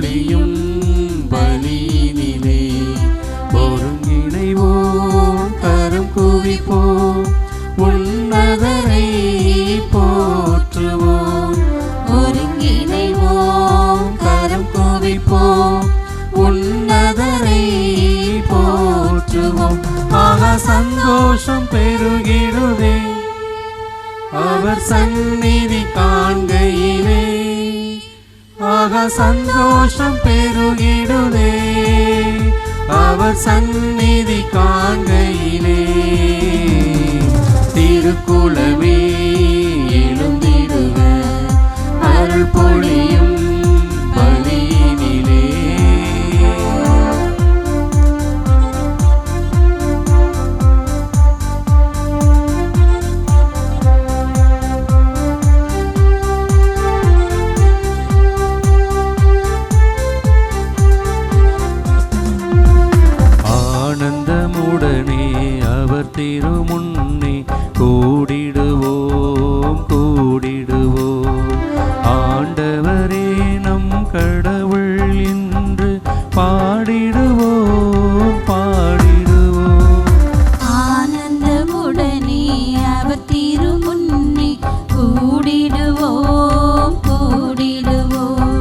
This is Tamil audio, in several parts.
பொழியும் பலியினிலே ஒருங்கிணைவோம் கரம் குவிப்போம் உன்னதரை போற்றுவோம். ஒருங்கிணைவோம் கரம் குவிப்போம் உன்னதரை போற்றுவோம். ஆகா சந்தோஷம் பெருகிடுதே அவர் சந்நிதி காண்கையிலே. ஆகா சந்தோஷம் பெருகிடுதே அவர் சந்நிதி காண்கையிலே. திருக்குலமே எழுந்திடுக அருள் பொழியும் பலியினிலே. ஆனந்தமுடனே அவர் திருமுன்னே கூடிடுவோம் கூடிடுவோம். ஆண்டவரே நம் கடவுள் என்று பாடிடுவோம் பாடிடுவோம். ஆனந்தமுடனே அவர் திருமுன்னே கூடிடுவோம் கூடிடுவோம்.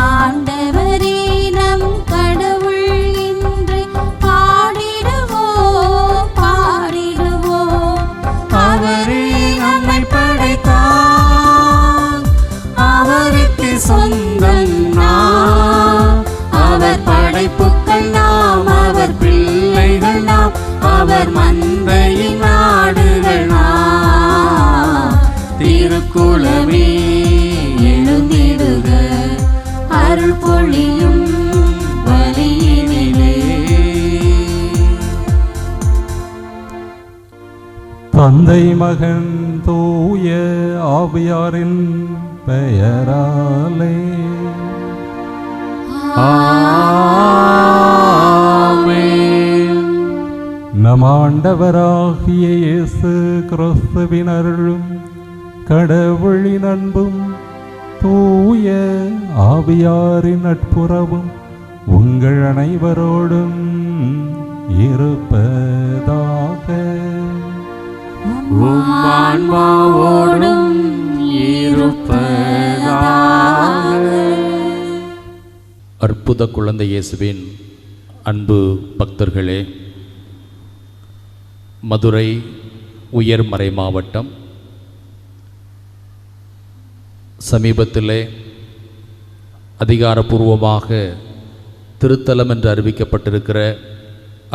ஆண்டவரே நம் கடவுள் என்று பாடிடுவோம் பாடிடுவோம். அவரே நம்மை படைத்தார் அவருக்கு சொந்தம் நாம். அவர் படைப்புக்கள் நாம் அவர் பிள்ளைகள் நாம் அவர் மந்தையின் நாடுகள் நாம். திருக்குலமே எழுந்திடுக அருள் பொழியும் பலியினிலே. தந்தை மகன் தூய ஆவியாரின் பெயராலே ஆமென். நம் ஆண்டவராகிய இயேசு கிறிஸ்துவின் அருளும் கடவுளின் அன்பும் தூய ஆவியாரின் நட்புறவும் உங்கள் அனைவரோடும் இருப்பதாக. உம் ஆன்மாவோடும் இருப்பதாக. அற்புத குழந்தை இயேசுவின் அன்பு பக்தர்களே, மதுரை உயர்மறை மாவட்டம் சமீபத்திலே அதிகாரப்பூர்வமாக திருத்தலம் என்று அறிவிக்கப்பட்டிருக்கிற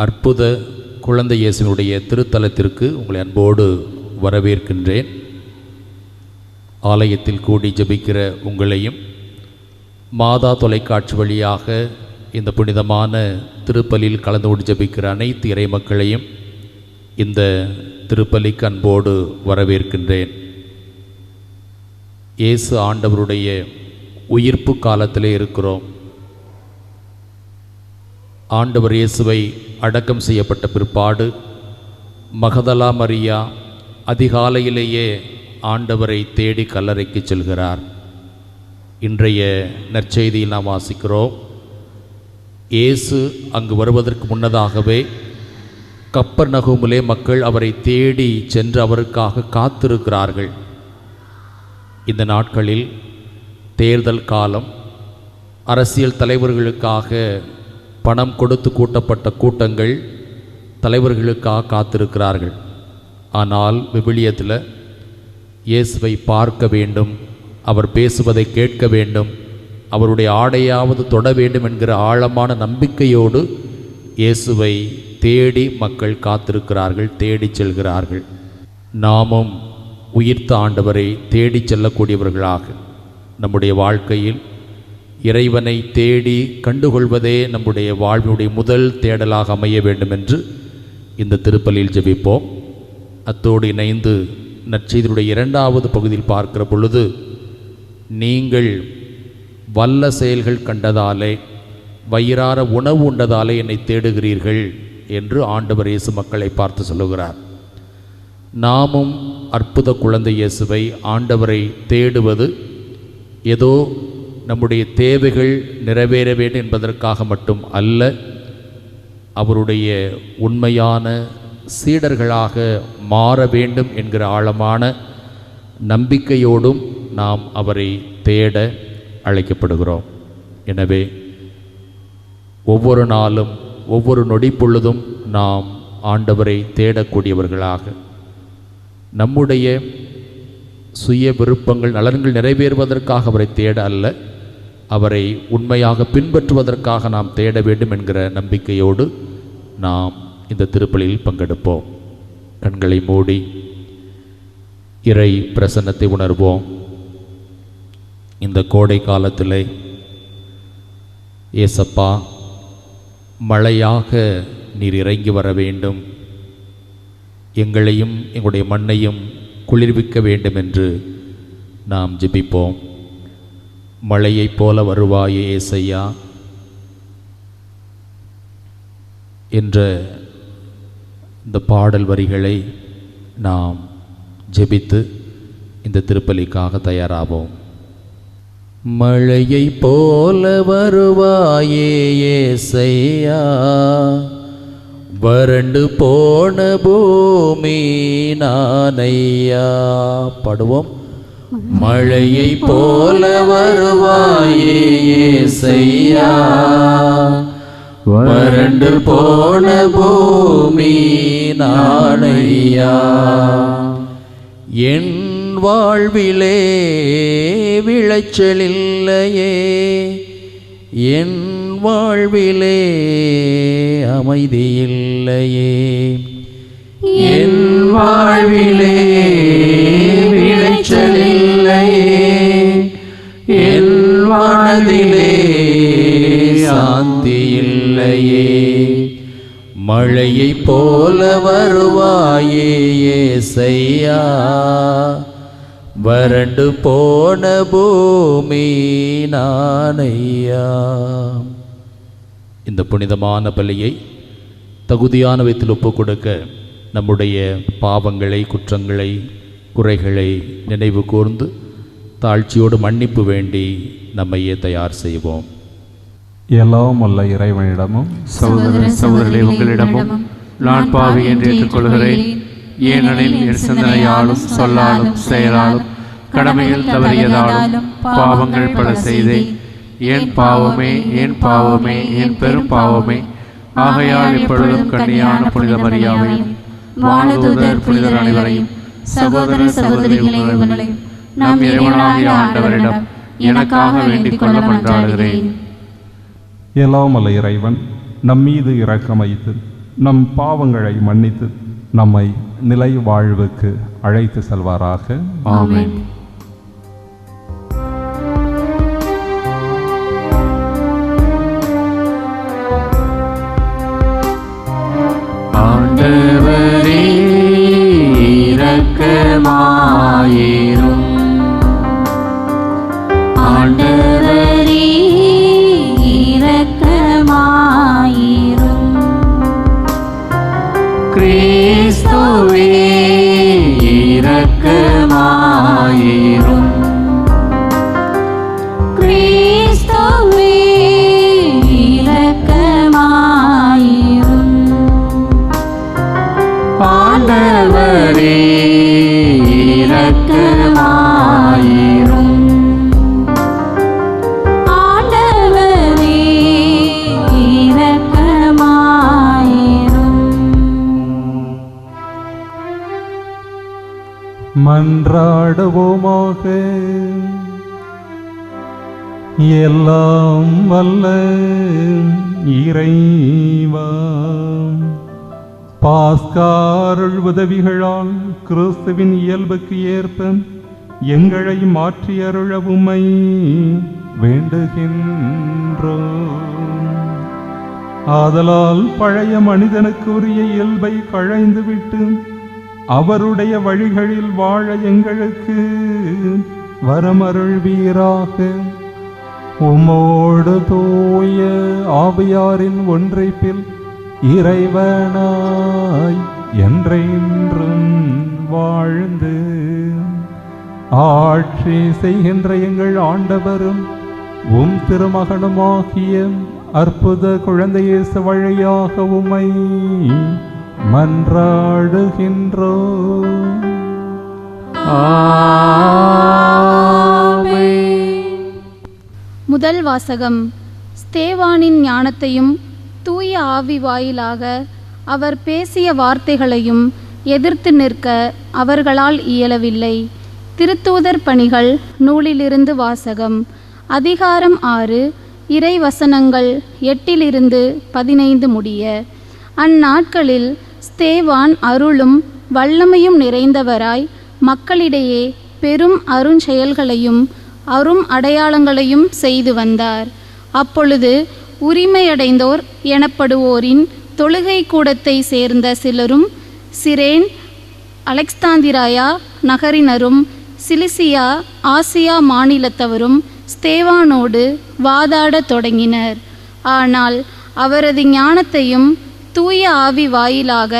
அற்புத குழந்தை இயேசுவினுடைய திருத்தலத்திற்கு உங்களை அன்போடு வரவேற்கின்றேன். ஆலயத்தில் கூடி ஜெபிக்கிற உங்களையும் மாதா தொலைக்காட்சி வழியாக இந்த புனிதமான திருப்பலியில் கலந்து கொண்டு ஜெபிக்கிற அனைத்து இறை மக்களையும் இந்த திருப்பலிக்கு அன்போடு வரவேற்கின்றேன். இயேசு ஆண்டவருடைய உயிர்ப்பு காலத்திலே இருக்கிறோம். ஆண்டவர் இயேசுவை அடக்கம் செய்யப்பட்ட பிற்பாடு மகதலா மரியா அதிகாலையிலேயே ஆண்டவரை தேடி கல்லறைக்கு செல்கிறார். இன்றைய நற்செய்தியில் நாம் வாசிக்கிறோம், இயேசு அங்கு வருவதற்கு முன்னதாகவே கப்பர்நகூமிலே மக்கள் அவரை தேடி சென்று அவருக்காக காத்திருக்கிறார்கள். இந்த நாட்களில் தேர்தல் காலம், அரசியல் தலைவர்களுக்காக பணம் கொடுத்து கூட்டப்பட்ட கூட்டங்கள் தலைவர்களுக்காக காத்திருக்கிறார்கள். ஆனால் விவிலியத்தில் இயேசுவை பார்க்க வேண்டும், அவர் பேசுவதை கேட்க வேண்டும், அவருடைய ஆடையாவது தொட வேண்டும் என்கிற ஆழமான நம்பிக்கையோடு இயேசுவை தேடி மக்கள் காத்திருக்கிறார்கள், தேடி செல்கிறார்கள். நாமும் உயிர்த்த ஆண்டவரை தேடி செல்லக்கூடியவர்களாக நம்முடைய வாழ்க்கையில் இறைவனை தேடி கண்டுகொள்வதே நம்முடைய வாழ்வினுடைய முதல் தேடலாக அமைய வேண்டும் என்று இந்த திருப்பலியில் ஜெபிப்போம். அத்தோடு இணைந்து நற்செய்தியுடைய இரண்டாவது பகுதியில் பார்க்கிற பொழுது, நீங்கள் வல்ல செயல்கள் கண்டதாலே வயிறார உணவு உண்டதாலே என்னை தேடுகிறீர்கள் என்று ஆண்டவர் இயேசு மக்களை பார்த்து சொல்லுகிறார். நாமும் அற்புத குழந்தை இயேசுவை, ஆண்டவரை தேடுவது ஏதோ நம்முடைய தேவைகள் நிறைவேற வேண்டும் என்பதற்காக மட்டும் அல்ல, அவருடைய உண்மையான சீடர்களாக மாற வேண்டும் என்கிற ஆழமான நம்பிக்கையோடும் நாம் அவரை தேட அழைக்கப்படுகிறோம். எனவே ஒவ்வொரு நாளும் ஒவ்வொரு நொடி பொழுதும் நாம் ஆண்டவரை தேடக்கூடியவர்களாக, நம்முடைய சுய விருப்பங்கள் நலன்கள் நிறைவேறுவதற்காக அவரை தேட அல்ல, அவரை உண்மையாக பின்பற்றுவதற்காக நாம் தேட வேண்டும் என்கிற நம்பிக்கையோடு நாம் இந்த திருப்பலியில் பங்கெடுப்போம். கண்களை மூடி இறை பிரசன்னத்தை உணர்வோம். இந்த கோடை காலத்தில் ஏசப்பா மழையாக நீர் இறங்கி வர வேண்டும், எங்களையும் எங்களுடைய மண்ணையும் குளிர்விக்க வேண்டும் என்று நாம் ஜெபிப்போம். மழையைப் போல வருவாயே ஏசையா என்ற இந்த பாடல் வரிகளை நாம் ஜெபித்து இந்த திருப்பலிக்காக தயாராவோம். மழையை போல வருவாயே ஏசையா, வறண்டு போன பூமி நானையா. பாடுவோம். மழையை போல வருவாயே ஏசையா, வறண்டு போன பூமி நானையா. என் வாழ்விலே விளைச்சலில்லையே, என் வாழ்விலே அமைதியில்லையே, என் வாழ்விலே விளைச்சலில்லையே, என் மனதிலே சாந்தியில்லையே. மழையை போல வருவாயே ஏசையா, வறண்டு போன பூமி நானையா. இந்த புனிதமான பலியை தகுதியான விதத்தில் ஒப்புக் கொடுக்க நம்முடைய பாவங்களை, குற்றங்களை, குறைகளை நினைவு கூர்ந்து தாழ்ச்சியோடு மன்னிப்பு வேண்டி நம்மையே தயார் செய்வோம். எல்லாம் வல்ல இறைவனிடமும் சகோதர சகோதரிகளே, உங்களிடமும் நான் பாவி என்று ஏற்றுக்கொள்கிறேன். ஏனெனில் என் சிந்தனையாலும் சொல்லாலும் செயலாலும் கடமையில் தவறியதாலும் பாவங்கள் பல செய்தேன். என் பாவமே, என் பாவமே, என் பெரும் பாவமே. ஆகையால் இப்பொழுதும் கன்னியான புனித மரியாவையும் வானதூதர் புனிதர் அனைவரையும் சகோதர சகோதரிகளை நம் இறைவனாகிய ஆண்டவரிடம் எனக்காக வேண்டிக் கொள்ள மன்றாடுகிறேன். எல்லாம் வல்ல இறைவன் நம் மீது இரக்கம் வைத்து நம் பாவங்களை மன்னித்து நம்மை நிலை வாழ்வுக்கு அழைத்து செல்வாராக. ஆமென். ஆண்டவரே இரக்கமாயிரும், ஆண்டவரே இரக்கமாயிரும், கிறிஸ்துவே இரக்கமாயிரும், கிறிஸ்துவே இரக்கமாயிரும், ஆண்டவரே இரக்கமாயிரும், ஆண்டவரே இரக்கமாயிரும். மன்றாடுவோமாக. எல்லாம் வல்ல இறைவா, பாஸ்காருள் உதவிகளால் கிறிஸ்துவின் இயல்புக்கு ஏற்ப எங்களை மாற்றி அருள உம்மை வேண்டுகின்றோம். ஆதலால் பழைய மனிதனுக்கு உரிய இயல்பை களைந்துவிட்டு அவருடைய வழிகளில் வாழ எங்களுக்கு வரமருள்வீராக. உம்மோடு தூய ஆவியாரின் ஒன்றைப்பில் இறைவனாய் என்றென்றும் வாழ்ந்து ஆட்சி செய்கின்ற எங்கள் ஆண்டவரும் உம் திருமகனுமாகிய அற்புத குழந்தை இயேசு வழியாக உம்மை மன்றாடுகின்றோம். முதல் வாசகம். ஸ்தேவானின் ஞானத்தையும் தூய ஆவி வாயிலாக அவர் பேசிய வார்த்தைகளையும் எதிர்த்து நிற்க அவர்களால் இயலவில்லை. திருத்தூதர் பணிகள் நூலிலிருந்து வாசகம். அதிகாரம் 6, இறை வசனங்கள் 8-15 முடிய. அந்நாட்களில் ஸ்தேவான் அருளும் வல்லமையும் நிறைந்தவராய் மக்களிடையே பெரும் அருஞ்செயல்களையும் அரும் அடையாளங்களையும் செய்து வந்தார். அப்பொழுது உரிமையடைந்தோர் எனப்படுவோரின் தொழுகை கூடத்தை சேர்ந்த சிலரும் சிரேன், அலெக்சாந்திராயா நகரினரும் சிலிசியா ஆசியா மாநிலத்தவரும் ஸ்தேவானோடு வாதாடத் தொடங்கினர். ஆனால் அவரது ஞானத்தையும் தூய ஆவி வாயிலாக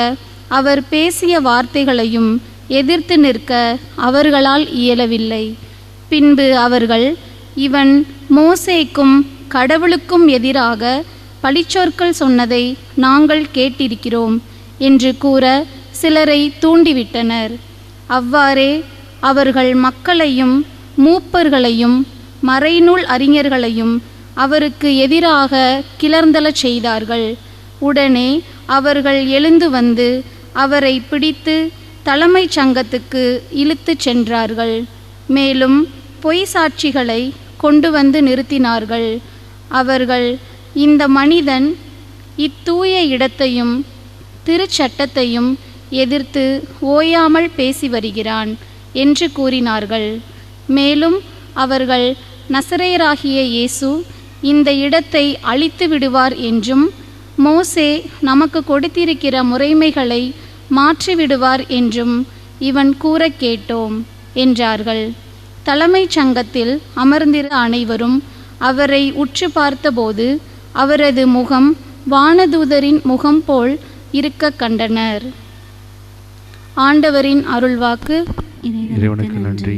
அவர் பேசிய வார்த்தைகளையும் எதிர்த்து நிற்க அவர்களால் இயலவில்லை. பின்பு அவர்கள், இவன் மோசேக்கும் கடவுளுக்கும் எதிராக பழிச்சொற்கள் சொன்னதை நாங்கள் கேட்டிருக்கிறோம் என்று கூற சிலரை தூண்டிவிட்டனர். அவ்வாறே அவர்கள் மக்களையும் மூப்பர்களையும் மறைநூல் அறிஞர்களையும் அவருக்கு எதிராக கிளர்ந்தெழச் செய்தார்கள். உடனே அவர்கள் எழுந்து வந்து அவரை பிடித்து தலைமைச் சங்கத்துக்கு இழுத்துச் சென்றார்கள். மேலும் பொய் சாட்சிகளை கொண்டு வந்து நிறுத்தினார்கள். அவர்கள், இந்த மனிதன் இத்தூய இடத்தையும் திருச்சட்டத்தையும் எதிர்த்து ஓயாமல் பேசி வருகிறான் என்று கூறினார்கள். மேலும் அவர்கள், நசரேயராகிய இயேசு இந்த இடத்தை அழித்து விடுவார் என்றும் மோசே நமக்கு கொடுத்திருக்கிற முறைமைகளை மாற்றிவிடுவார் என்றும் இவன் கூற கேட்டோம் என்றார்கள். தலைமைச் சங்கத்தில் அமர்ந்திருந்த அனைவரும் அவரை உற்று பார்த்தபோது அவரது முகம் வானதூதரின் முகம் போல் இருக்க கண்டனர். ஆண்டவரின் அருள்வாக்கு. இறைவனுக்கு நன்றி.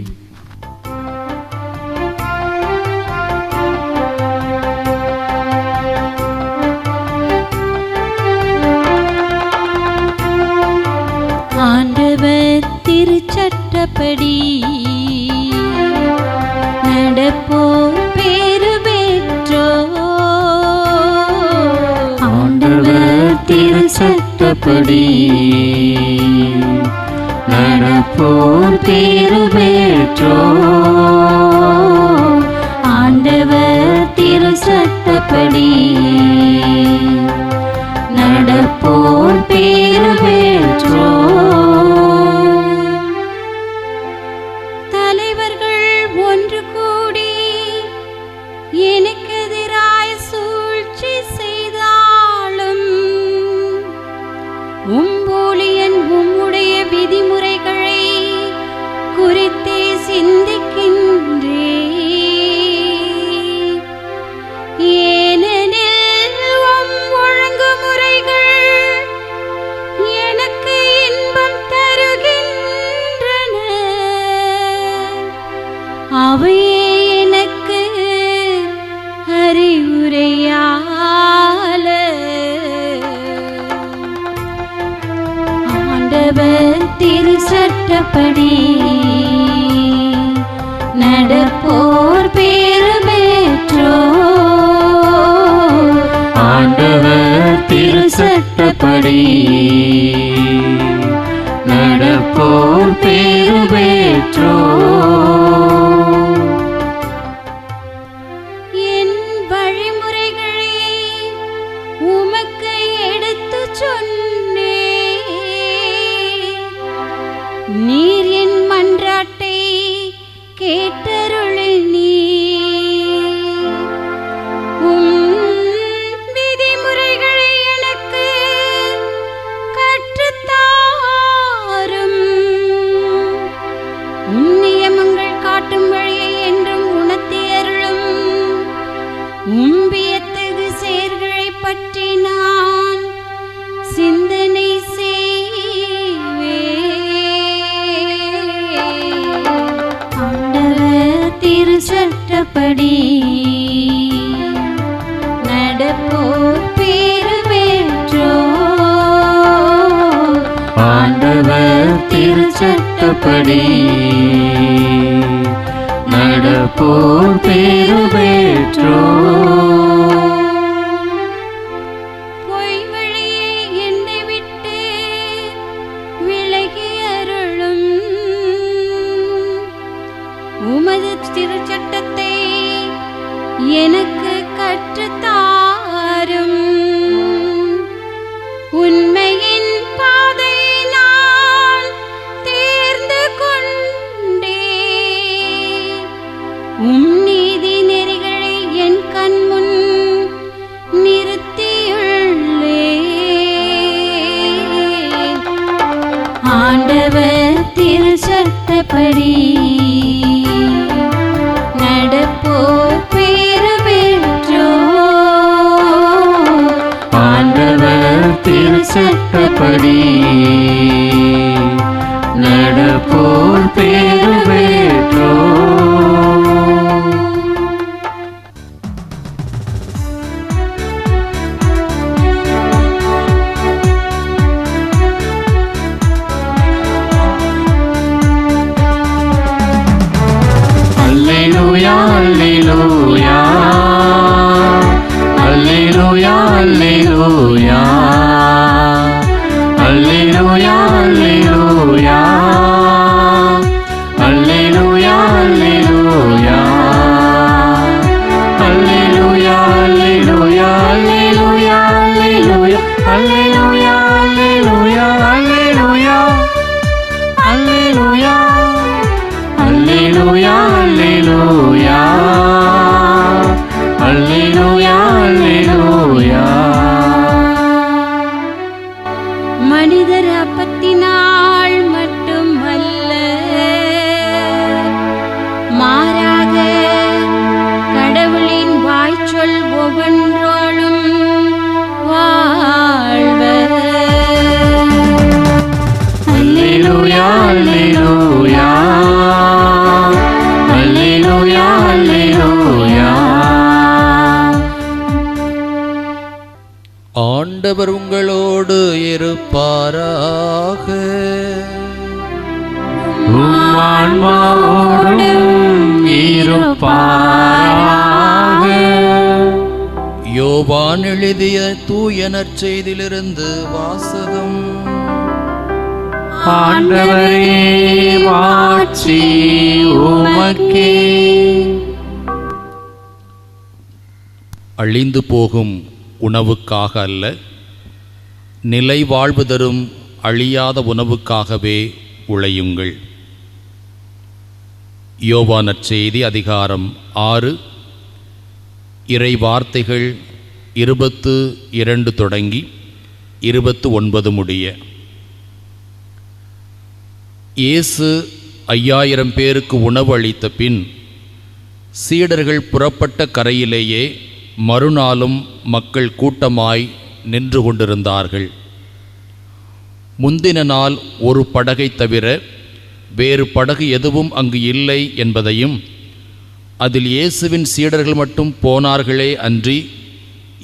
ஆண்டவர் திருச்சட்டப்படி நடப்போர் பேறு பெற்றோர். ஆண்டவர் திருச்சட்டப்படி நடப்போர் பேறு பெற்றோர். ஆண்டவர் திருச்சட்டப்படி நடப்போர் பேறு பெற்றோர். தலைவர்கள் ஒன்று கூடி எனக்கு எதிராய் சூழ்ச்சி செய்தாலும் ஊழியன் உம்முடைய விதிமுறைகளை குறித்தே சிந்திக்கின்றே. ஏனெனில் உம் ஒழுங்குமுறைகள் எனக்கு இன்பம் தருகின்றன. அவையே எனக்கு அறிவுரையால. ஆண்டவர் திருச்சட்டப்படி நடப்போர் பேறு பெற்றோர். ஆண்டவர் திருச்சட்டப்படி நடப்போர் பேறு பெற்றோர். என் வழிமுறைகளை உமக்கு எடுத்துச் சொன்னேன். நீர் என் மன்றாட்டை கேட்டருளினீர். உம் விதிமுறைகளை எனக்கு கற்றுத்தாரும். உம் நியமங்கள் காட்டும் வழியை என்றும் உணர்த்தி அருளும். உம் வியத்தகு செயல்களை பற்றி நான் சிந்தனை செய்வேன். ஆண்டவர் திருச்சட்டப்படி திருச்சட்டப்படி நடப்போர் பேரு பெற்றோர். பொய் வழியை என்னை விட்டு விலகி அருளும். உமது திருச்சட்டத்தை எனக்கு கற்றுத்தாரும். உண்மையின் பாதை நான் தேர்ந்து கொண்டேன். நீதி நெறிகளை என் கண்முன் நிறுத்தியுள்ளேன். ஆண்டவர் திருச்சட்டப்படி நடப்போர் பேறு பெற்றோர். ஆண்டவர் திருச்சட்டப்படி நடப்போர் பேரு பெற்றோர். அல்லேலூயா அல்லேலூயா அல்லேலூயா அல்லேலூயா அல்லேலூயா அல்லேலூயா அல்லேலூயா அல்லேலூயா அல்லேலூயா அல்லேலூயா அல்லேலூயா அல்லேலூயா அல்லேலூயா அல்லேலூயா அல்லேலூயா அல்லேலூயா அல்லேலூயா அல்லேலூயா. மனிதர் அப்பத்தினால் மட்டுமல்ல, மாறாக கடவுளின் வாய்ச்சொல் ஒவ்வொன்றாலும் வாழ்வர். அல்லேலூயா அல்லேலூயா அல்லேலூயா அல்லேலூயா. ஆண்டவர் உங்களோடு இருப்பாராக. உம் ஆன்மாவோடும் இருப்பாராக. யோவான் எழுதிய தூய நற்செய்தியிலிருந்து வாசகம். ஆண்டவரே மாட்சி உமக்கே. அழிந்து போகும் உணவுக்காக அல்ல, நிலை வாழ்வு தரும் அழியாத உணவுக்காகவே உழையுங்கள். யோவான் நற்செய்தி அதிகாரம் 6 இறை வார்த்தைகள் 22 தொடங்கி 29 முடிய. இயேசு 5000 பேருக்கு உணவு அளித்த பின் சீடர்கள் புறப்பட்ட கரையிலேயே மறுநாளும் மக்கள் கூட்டமாய் நின்று கொண்டிருந்தார்கள். முந்தின நாள் ஒரு படகை தவிர வேறு படகு எதுவும் அங்கு இல்லை என்பதையும், அதில் இயேசுவின் சீடர்கள் மட்டும் போனார்களே அன்றி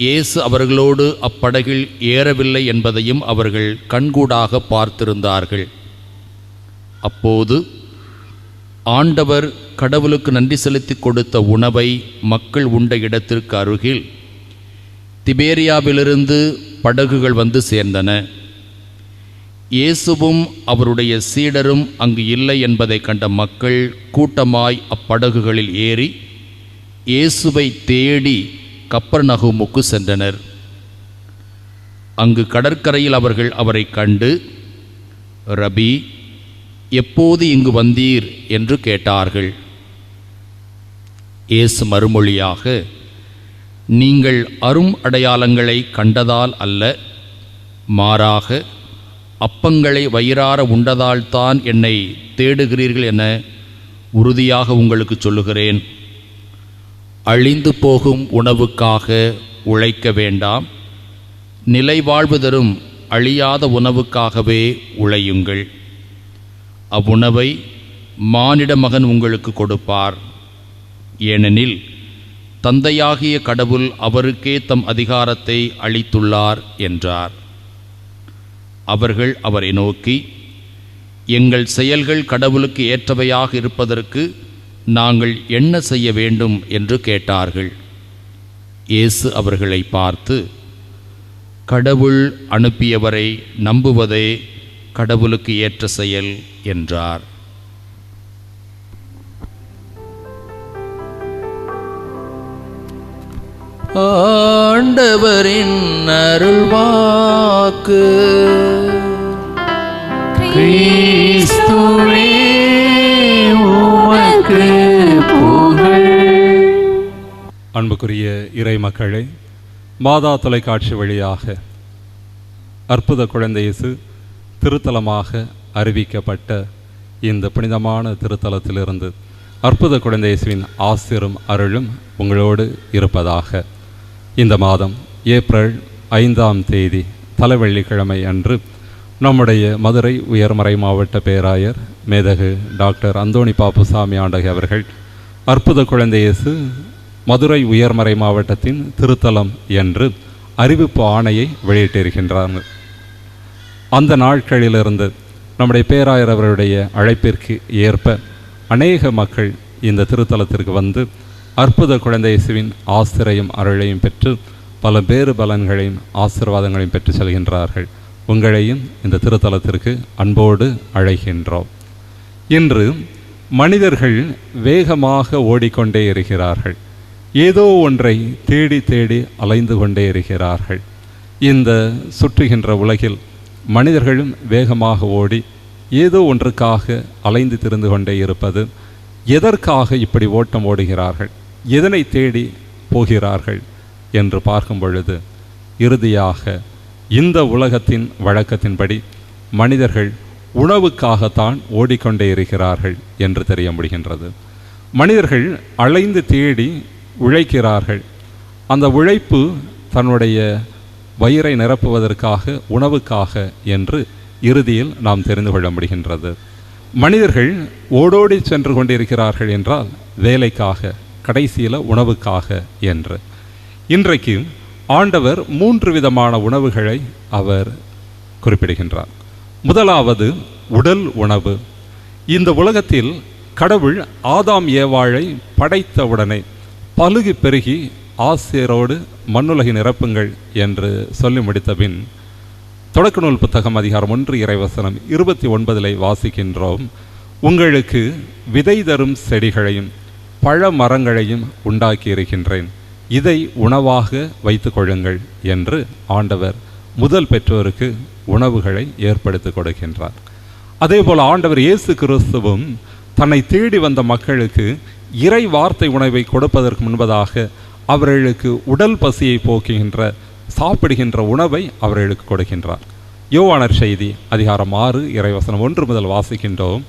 இயேசு அவர்களோடு அப்படகில் ஏறவில்லை என்பதையும் அவர்கள் கண்கூடாக பார்த்திருந்தார்கள். அப்போது ஆண்டவர் கடவுளுக்கு நன்றி செலுத்தி கொடுத்த உணவை மக்கள் உண்ட இடத்திற்கு அருகில் திபேரியாவிலிருந்து படகுகள் வந்து சேர்ந்தன. இயேசுவும் அவருடைய சீடரும் அங்கு இல்லை என்பதை கண்ட மக்கள் கூட்டமாய் அப்படகுகளில் ஏறி இயேசுவை தேடி கப்பர்நகூமுக்கு சென்றனர். அங்கு கடற்கரையில் அவர்கள் அவரை கண்டு, ரபி, எப்போது இங்கு வந்தீர் என்று கேட்டார்கள். இயேசு மறுமொழியாக, நீங்கள் அரும் அடையாளங்களை கண்டதால் அல்ல, மாறாக அப்பங்களை வயிறார உண்டதால்தான் என்னை தேடுகிறீர்கள் என உறுதியாக உங்களுக்கு சொல்லுகிறேன். அழிந்து போகும் உணவுக்காக உழைக்க வேண்டாம், நிலை வாழ்வு தரும் அழியாத உணவுக்காகவே உழையுங்கள். அவ்வுணவை மானிட மகன் உங்களுக்கு கொடுப்பார். ஏனெனில் தந்தையாகிய கடவுள் அவருக்கே தம் அதிகாரத்தை அளித்துள்ளார் என்றார். அவர்கள் அவரை நோக்கி, எங்கள் செயல்கள் கடவுளுக்கு ஏற்றவையாக இருப்பதற்கு நாங்கள் என்ன செய்ய வேண்டும் என்று கேட்டார்கள். இயேசு அவர்களை பார்த்து, கடவுள் அனுப்பியவரை நம்புவதே கடவுளுக்கு ஏற்ற செயல் என்றார். ஆண்டவரின் அருள்வாக்கு. கிறிஸ்துவே உமக்கு புகழ். அன்புக்குரிய இறை மக்களே, மாதா தொலைக்காட்சி வழியாக அற்புத குழந்தை இயேசு திருத்தலமாக அறிவிக்கப்பட்ட இந்த புனிதமான திருத்தலத்திலிருந்து அற்புத குழந்தை இயேசுவின் ஆசிரும் அருளும் உங்களோடு இருப்பதாக. இந்த மாதம் ஏப்ரல் 5ஆம் தேதி தலைவெள்ளிக்கிழமை அன்று நம்முடைய மதுரை உயர்மறை மாவட்ட பேராயர் மேதகு டாக்டர் அந்தோணி பாப்புசாமி ஆண்டகை அவர்கள் அற்புத குழந்தை இயேசு மதுரை உயர்மறை மாவட்டத்தின் திருத்தலம் என்று அறிவிப்பு ஆணையை வெளியிட்டிருக்கின்றார்கள். அந்த நாட்களிலிருந்து நம்முடைய பேராயர் அவருடைய அழைப்பிற்கு ஏற்ப அநேக மக்கள் இந்த திருத்தலத்திற்கு வந்து அற்புத குழந்தை இயேசுவின் ஆசிரையும் அருளையும் பெற்று பல பேறு பலன்களையும் ஆசீர்வாதங்களையும் பெற்று செல்கின்றார்கள். உங்களையும் இந்த திருத்தலத்திற்கு அன்போடு அழைக்கின்றோம். இன்று மனிதர்கள் வேகமாக ஓடிக்கொண்டே இருக்கிறார்கள். ஏதோ ஒன்றை தேடி தேடி அலைந்து கொண்டே இருக்கிறார்கள். இந்த சுற்றுகின்ற உலகில் மனிதர்களும் வேகமாக ஓடி ஏதோ ஒன்றுக்காக அலைந்து திரிந்து கொண்டே இருப்பது. எதற்காக இப்படி ஓட்டம் ஓடுகிறார்கள், எதனை தேடி போகிறார்கள் என்று பார்க்கும் பொழுது இறுதியாக இந்த உலகத்தின் வழக்கத்தின்படி மனிதர்கள் உணவுக்காகத்தான் ஓடிக்கொண்டே இருக்கிறார்கள் என்று தெரிய முடிகின்றது. மனிதர்கள் அலைந்து தேடி உழைக்கிறார்கள். அந்த உழைப்பு தன்னுடைய வயிறை நிரப்புவதற்காக, உணவுக்காக என்று இறுதியில் நாம் தெரிந்து கொள்ள முடிகின்றது. மனிதர்கள் ஓடோடி சென்று கொண்டிருக்கிறார்கள் என்றால் வேலைக்காக, கடைசியில் உணவுக்காக என்று. இன்றைக்கு ஆண்டவர் 3 விதமான உணவுகளை அவர் குறிப்பிடுகின்றார். முதலாவது உடல் உணவு. இந்த உலகத்தில் கடவுள் ஆதாம் ஏவாளை படைத்தவுடனே பலுகி பெருகி ஆசிரியரோடு மண்ணுலகை நிரப்புங்கள் என்று சொல்லி முடித்த பின் தொடக்க நூல் புத்தகம் அதிகாரம் 1 இறைவசனம் 29 வாசிக்கின்றோம். உங்களுக்கு விதை தரும் செடிகளையும் பழ மரங்களையும் உண்டாக்கி இருக்கின்றேன், இதை உணவாக வைத்து கொள்ளுங்கள் என்று ஆண்டவர் முதல் பெற்றோருக்கு உணவுகளை ஏற்படுத்தி கொடுக்கின்றார். அதே போல் ஆண்டவர் இயேசு கிறிஸ்துவும் தன்னை தேடி வந்த மக்களுக்கு இறை வார்த்தை உணவை கொடுப்பதற்கு முன்பதாக அவர்களுக்கு உடல் பசியை போக்குகின்ற சாப்பிடுகின்ற உணவை அவர்களுக்கு கொடுக்கின்றார். யோவானர் செய்தி அதிகாரம் 6 இறைவசனம் 1 முதல் வாசிக்கின்றோம்.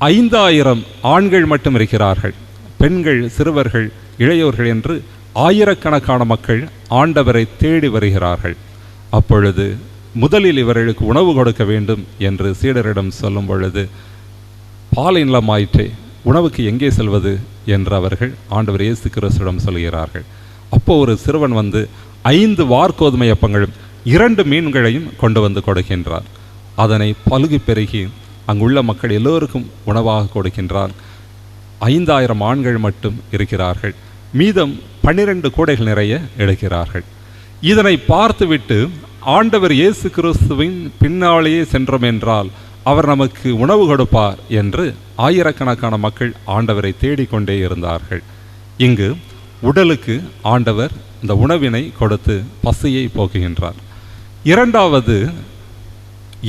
5000 ஆண்கள் மட்டும் இருக்கிறார்கள், பெண்கள், சிறுவர்கள், இளையோர்கள் என்று ஆயிரக்கணக்கான மக்கள் ஆண்டவரை தேடி வருகிறார்கள். அப்பொழுது முதலில் இவர்களுக்கு உணவு கொடுக்க வேண்டும் என்று சீடரிடம் சொல்லும் பொழுது பாலை நிலமாயிற்றே, உணவுக்கு எங்கே செல்வது என்று அவர்கள் ஆண்டவர் இயேசு கிறிஸ்துவிடம் சொல்கிறார்கள். அப்போ ஒரு சிறுவன் வந்து 5 வார்கோதுமை அப்பங்களும் 2 மீன்களையும் கொண்டு வந்து கொடுக்கின்றார். அதனை பலுகி பெருகி அங்குள்ள மக்கள் எல்லோருக்கும் உணவாக கொடுக்கின்றார். 5000 ஆண்கள் மட்டும் இருக்கிறார்கள், மீதம் 12 கூடைகள் நிறைய எடுக்கிறார்கள். இதனை பார்த்துவிட்டு ஆண்டவர் இயேசு கிறிஸ்துவின் பின்னாலேயே சென்றோம் என்றால் அவர் நமக்கு உணவு கொடுப்பார் என்று ஆயிரக்கணக்கான மக்கள் ஆண்டவரை தேடிக்கொண்டே இருந்தார்கள். இங்கு உடலுக்கு ஆண்டவர் இந்த உணவினை கொடுத்து பசியை போக்குகின்றார். இரண்டாவது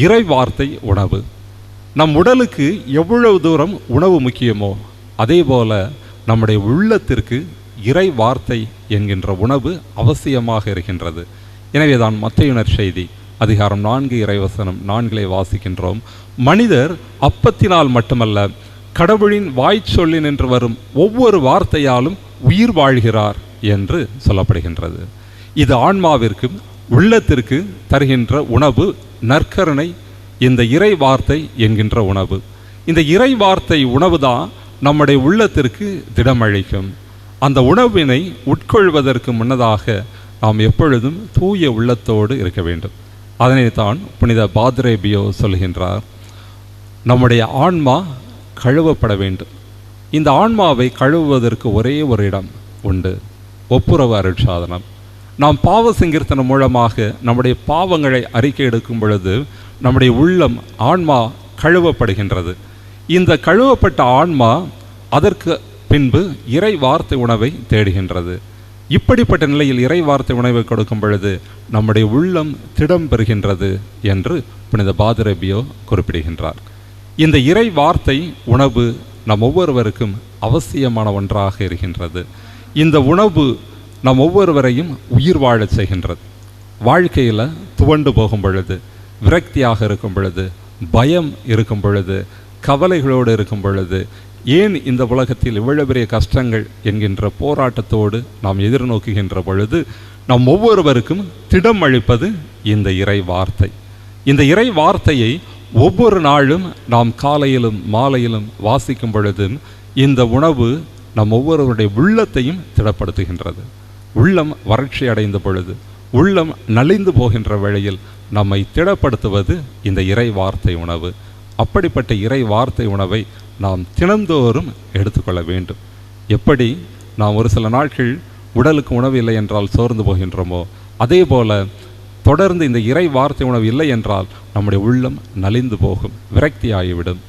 இறை வார்த்தை உணவு. நம் உடலுக்கு எவ்வளவு தூரம் உணவு முக்கியமோ அதே போல நம்முடைய உள்ளத்திற்கு இறை வார்த்தை என்கின்ற உணவு அவசியமாக இருக்கின்றது. எனவே தான் மத்தேயு நற்செய்தி அதிகாரம் 4 இறைவசனம் 4 வாசிக்கின்றோம். மனிதர் அப்பத்தினால் மட்டுமல்ல கடவுளின் வாய்ச்சொல்லி நின்று வரும் ஒவ்வொரு வார்த்தையாலும் உயிர் வாழ்கிறார் என்று சொல்லப்படுகின்றது. இது ஆன்மாவிற்கும் உள்ளத்திற்கு தருகின்ற உணவு, நற்கருணை, இந்த இறை வார்த்தை என்கின்ற உணவு. இந்த இறை வார்த்தை உணவு தான் நம்முடைய உள்ளத்திற்கு திடமளிக்கும். அந்த உணவினை உட்கொள்வதற்கு முன்னதாக நாம் எப்பொழுதும் தூய உள்ளத்தோடு இருக்க வேண்டும். அதனைத்தான் புனித பாத்ரேபியோ சொல்கின்றார். நம்முடைய ஆன்மா கழுவப்பட வேண்டும். இந்த ஆன்மாவை கழுவுவதற்கு ஒரே ஒரு இடம் உண்டு, ஒப்புரவு அருட்சாதனம். நாம் பாவ சங்கீர்த்தனம் மூலமாக நம்முடைய பாவங்களை அறிக்கை எடுக்கும் பொழுது நம்முடைய உள்ளம், ஆன்மா கழுவப்படுகின்றது. இந்த கழுவப்பட்ட ஆன்மா அதற்கு பின்பு இறை வார்த்தை உணவை தேடுகின்றது. இப்படிப்பட்ட நிலையில் இறை வார்த்தை உணவை கொடுக்கும் பொழுது நம்முடைய உள்ளம் திடம் பெறுகின்றது என்று புனித பாதிரபியோ குறிப்பிடுகின்றார். இந்த இறை வார்த்தை உணவு நம் ஒவ்வொருவருக்கும் அவசியமான ஒன்றாக இருக்கின்றது. இந்த உணவு நம் ஒவ்வொருவரையும் உயிர் வாழச் செய்கின்றது. வாழ்க்கையில் துவண்டு போகும் பொழுது, விரக்தியாக இருக்கும் பொழுது, பயம் இருக்கும் பொழுது, கவலைகளோடு இருக்கும் பொழுது, ஏன் இந்த உலகத்தில் இவ்வளவு பெரிய கஷ்டங்கள் என்கின்ற போராட்டத்தோடு நாம் எதிர்நோக்குகின்ற பொழுது நம் ஒவ்வொருவருக்கும் திடம் அளிப்பது இந்த இறை வார்த்தை. இந்த இறை வார்த்தையை ஒவ்வொரு நாளும் நாம் காலையிலும் மாலையிலும் வாசிக்கும் பொழுது இந்த உணவு நம் ஒவ்வொருவருடைய உள்ளத்தையும் திடப்படுத்துகின்றது. உள்ளம் வறட்சி அடைந்த பொழுது, உள்ளம் நலிந்து போகின்ற வேளையில் நம்மை திடப்படுத்துவது இந்த இறை வார்த்தை உணவு. அப்படிப்பட்ட இறை வார்த்தை உணவை நாம் தினந்தோறும் எடுத்துக்கொள்ள வேண்டும். எப்படி நாம் ஒரு சில நாட்கள் உடலுக்கு உணவு இல்லை என்றால் சோர்ந்து போகின்றோமோ, அதே போல தொடர்ந்து இந்த இறை வார்த்தை உணவு இல்லை என்றால் நம்முடைய உள்ளம் நலிந்து போகும், விரக்தி ஆகிவிடும்.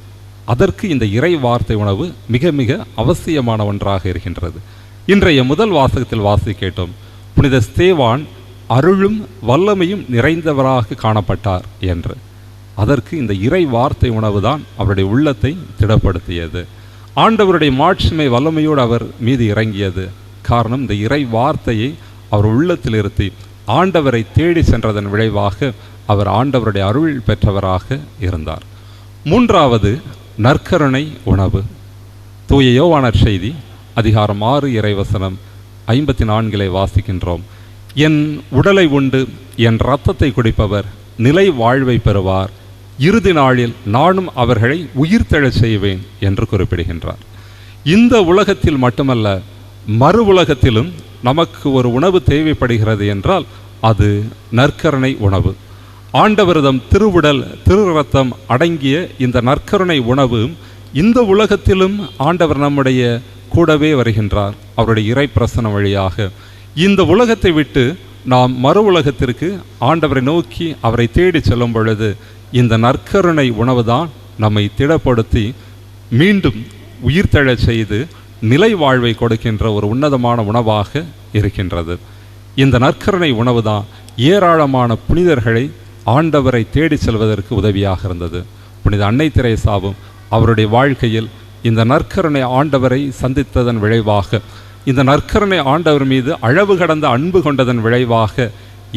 அதற்கு இந்த இறை வார்த்தை உணவு மிக மிக அவசியமான ஒன்றாக இருக்கின்றது. இன்றைய முதல் வாசகத்தில் வாசி கேட்டோம், புனித ஸ்தேவான் அருளும் வல்லமையும் நிறைந்தவராக காணப்பட்டார் என்று. அதற்கு இந்த இறை வார்த்தை உணவு தான் அவருடைய உள்ளத்தை திடப்படுத்தியது. ஆண்டவருடைய மாட்சிமை வல்லமையோடு அவர் மீது இறங்கியது. காரணம், இந்த இறை வார்த்தையை அவர் உள்ளத்தில் இருத்தி ஆண்டவரை தேடி சென்றதன் விளைவாக அவர் ஆண்டவருடைய அருள் பெற்றவராக இருந்தார். மூன்றாவது, நற்கருணை உணவு. தூய யோவானர் செய்தி அதிகாரம் 6 இறைவசனம் 54 வாசிக்கின்றோம். என் உடலை உண்டு என் இரத்தத்தை குடிப்பவர் நிலை வாழ்வை பெறுவார், இறுதி நாளில் நானும் அவர்களை உயிர்த்தெழச் செய்வேன் என்று குறிப்பிடுகின்றார். இந்த உலகத்தில் மட்டுமல்ல, மறு உலகத்திலும் நமக்கு ஒரு உணவு தேவைப்படுகிறது என்றால் அது நற்கருணை உணவு. ஆண்டவர்தம் திருவுடல் திரு இரத்தம் அடங்கிய இந்த நற்கருணை உணவு இந்த உலகத்திலும் ஆண்டவர் நம்முடைய கூடவே வருகின்றார். அவருடைய இறை பிரசனம் வழியாக இந்த உலகத்தை விட்டு நாம் மறு உலகத்திற்கு ஆண்டவரை நோக்கி அவரை தேடி செல்லும் பொழுது இந்த நற்கருணை உணவு தான் நம்மை திடப்படுத்தி மீண்டும் உயிர்த்தெழச் செய்து நிலை வாழ்வை கொடுக்கின்ற ஒரு உன்னதமான உணவாக இருக்கின்றது. இந்த நற்கருணை உணவு தான் ஏராளமான புனிதர்களை ஆண்டவரை தேடி செல்வதற்கு உதவியாக இருந்தது. புனித அன்னை தெரேசாவும் அவருடைய வாழ்க்கையில் இந்த நற்கருணை ஆண்டவரை சந்தித்ததன் விளைவாக, இந்த நற்கருணை ஆண்டவர் மீது அளவு கடந்த அன்பு கொண்டதன் விளைவாக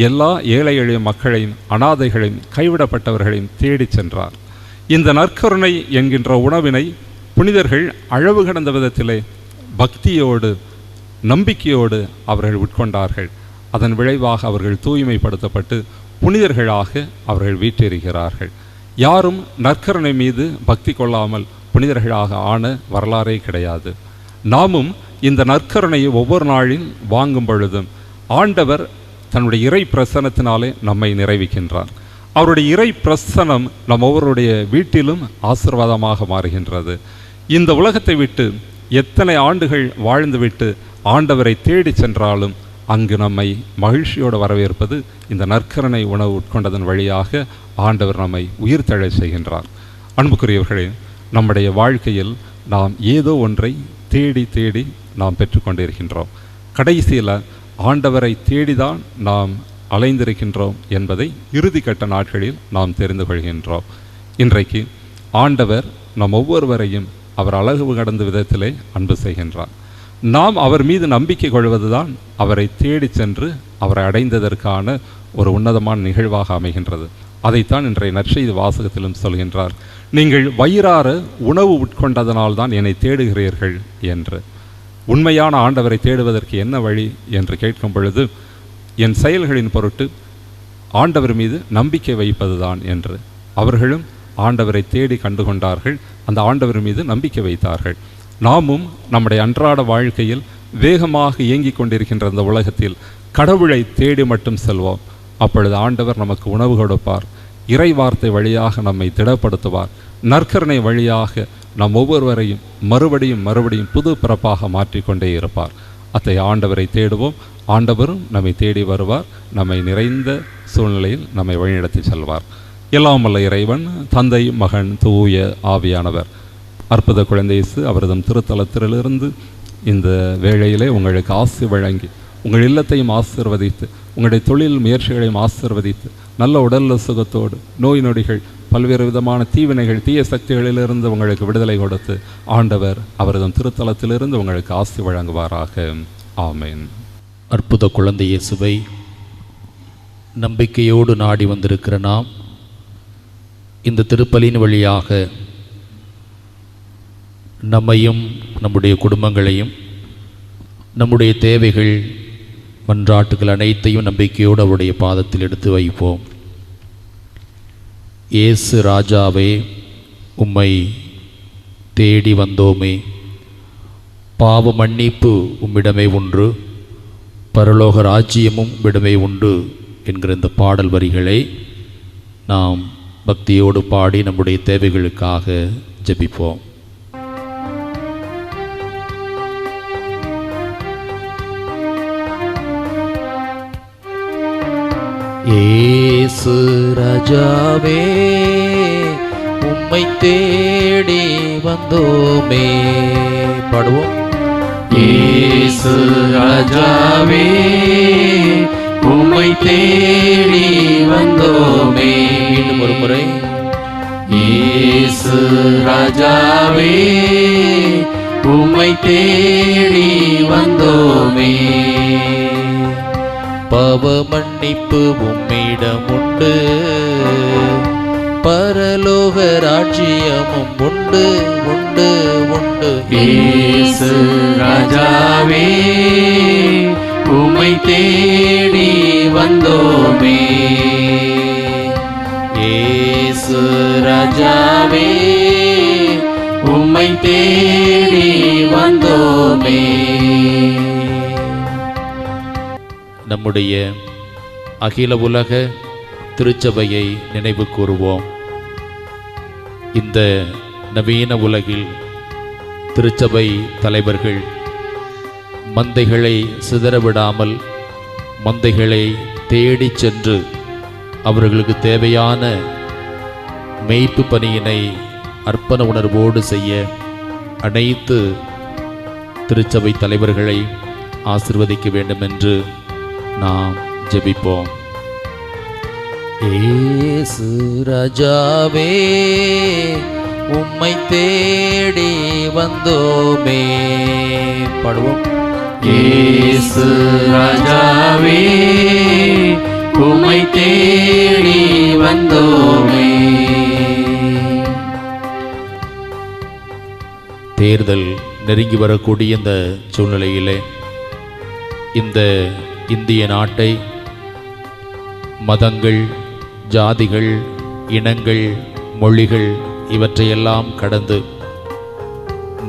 எல்லா ஏழை எளிய மக்களையும், அனாதைகளையும், கைவிடப்பட்டவர்களையும் தேடி சென்றார். இந்த நற்கருணை என்கின்ற உணவினை புனிதர்கள் அளவு கடந்த விதத்திலே பக்தியோடு நம்பிக்கையோடு அவர்கள் உட்கொண்டார்கள். அதன் விளைவாக அவர்கள் தூய்மைப்படுத்தப்பட்டு புனிதர்களாக அவர்கள் வீற்றிருக்கிறார்கள். யாரும் நற்கருணை மீது பக்தி கொள்ளாமல் புனிதர்களாக ஆன வரலாறே கிடையாது. நாமும் இந்த நற்கருணையை ஒவ்வொரு நாளில் வாங்கும் பொழுதும் ஆண்டவர் தன்னுடைய இறை பிரசனத்தினாலே நம்மை நிறைவிக்கின்றார். அவருடைய இறை பிரசனம் நம் ஒவ்வொருடைய வீட்டிலும் ஆசீர்வாதமாக மாறுகின்றது. இந்த உலகத்தை விட்டு எத்தனை ஆண்டுகள் வாழ்ந்துவிட்டு ஆண்டவரை தேடி சென்றாலும் அங்கு நம்மை மகிழ்ச்சியோடு வரவேற்பது இந்த நற்கருணை உணவு உட்கொண்டதன் வழியாக ஆண்டவர் நம்மை உயிர்த்தெழச் செய்கின்றார். அன்புக்குரியவர்களே, நம்முடைய வாழ்க்கையில் நாம் ஏதோ ஒன்றை தேடி தேடி நாம் பெற்றுக்கொண்டிருக்கின்றோம். கடைசியில் ஆண்டவரை தேடிதான் நாம் அலைந்திருக்கின்றோம் என்பதை இறுதிக்கட்ட நாட்களில் நாம் தெரிந்து கொள்கின்றோம். இன்றைக்கு ஆண்டவர் நம் ஒவ்வொருவரையும் அவர் அழகு கடந்த விதத்திலே அன்பு செய்கின்றார். நாம் அவர் மீது நம்பிக்கை கொள்வதுதான் அவரை தேடி சென்று அவரை அடைந்ததற்கான ஒரு உன்னதமான நிகழ்வாக அமைகின்றது. அதைத்தான் இன்றைய நற்செய்தி வாசகத்திலும் சொல்கின்றார், நீங்கள் வயிறார உணவு உட்கொண்டதனால் தான் என்னை தேடுகிறீர்கள் என்று. உண்மையான ஆண்டவரை தேடுவதற்கு என்ன வழி என்று கேட்கும் பொழுது, என் செயல்களின் பொருட்டு ஆண்டவர் மீது நம்பிக்கை வைப்பதுதான் என்று. அவர்களும் ஆண்டவரை தேடி கண்டுகொண்டார்கள், அந்த ஆண்டவர் மீது நம்பிக்கை வைத்தார்கள். நாமும் நம்முடைய அன்றாட வாழ்க்கையில் வேகமாக இயங்கிக் கொண்டிருக்கின்ற இந்த உலகத்தில் கடவுளை தேடி மட்டும் செல்வோம். அப்பொழுது ஆண்டவர் நமக்கு உணவு கொடுப்பார், இறை வார்த்தை வழியாக நம்மை திடப்படுத்துவார், நற்கருணை வழியாக நம் ஒவ்வொருவரையும் மறுபடியும் புது பிறப்பாக மாற்றிக்கொண்டே இருப்பார். அத்தை ஆண்டவரை தேடுவோம். ஆண்டவரும் நம்மை தேடி வருவார். நம்மை நிறைந்த சூழ்நிலையில் நம்மை வழிநடத்தி செல்வார். எல்லாம் வல்ல இறைவன், தந்தை, மகன், தூய ஆவியானவர் அற்புத குழந்தை இயேசு அவரதும் திருத்தலத்திலிருந்து இந்த வேளையிலே உங்களுக்கு ஆசி வழங்கி, உங்கள் இல்லத்தையும் ஆசீர்வதித்து, உங்களுடைய தொழில் முயற்சிகளையும் ஆசீர்வதித்து, நல்ல உடல் சுகத்தோடு நோய் நொடிகள் பல்வேறு விதமான தீவினைகள் தீய சக்திகளிலிருந்து உங்களுக்கு விடுதலை கொடுத்து ஆண்டவர் அவரதும் திருத்தலத்திலிருந்து உங்களுக்கு ஆசி வழங்குவாராக. ஆமேன். அற்புத குழந்தை இயேசுவை நம்பிக்கையோடு நாடி வந்திருக்கிற நாம் இந்த திருப்பலின் வழியாக நம்மையும் நம்முடைய குடும்பங்களையும் நம்முடைய தேவைகள் மன்றாட்டுகள் அனைத்தையும் நம்பிக்கையோடு அவருடைய பாதத்தில் எடுத்து வைப்போம். இயேசு ராஜாவே, உம்மை தேடி வந்தோமே, பாவ மன்னிப்பு உம்மிடமே உண்டு, பரலோக ராஜ்யமும் உம்மிடமே உண்டு என்கிற இந்த பாடல் வரிகளை நாம் பக்தியோடு பாடி நம்முடைய தேவைகளுக்காக ஜெபிப்போம். இயேசு ராஜாவே, உம்மை தேடி வந்தோமே. பாடுவோம். இயேசு ராஜாவே, உம்மை தேடி வந்தோமே. மீண்டும் ஒரு முறை. இயேசு ராஜாவே, உம்மை தேடி வந்தோமே. பாவ மன்னிப்பு உம்மிடம் உண்டு, பரலோக ராஜ்யமும் உண்டு உண்டு உண்டு. இயேசு ராஜாவே, உம்மை தேடி வந்தோமே. இயேசு ராஜாவே, உம்மை தேடி வந்தோமே. நம்முடைய அகில உலக திருச்சபையை நினைவு கூறுவோம். இந்த நவீன உலகில் திருச்சபை தலைவர்கள் மந்தைகளை சிதறவிடாமல் மந்தைகளை தேடி சென்று அவர்களுக்கு தேவையான மேய்ப்பு பணியினை அர்ப்பண உணர்வோடு செய்ய அனைத்து திருச்சபை தலைவர்களை ஆசிர்வதிக்க வேண்டும் என்று நாம் ஜெபிப்போம். இயேசு ராஜாவே, உம்மை தேடி வந்தோமே. பாடுவோம். இயேசு ராஜாவே, உம்மை தேடி வந்தோமே. தேர்தல் நெருங்கி வரக்கூடிய இந்த சூழ்நிலையிலே இந்த இந்திய நாட்டை மதங்கள், ஜாதிகள், இனங்கள், மொழிகள் இவற்றையெல்லாம் கடந்து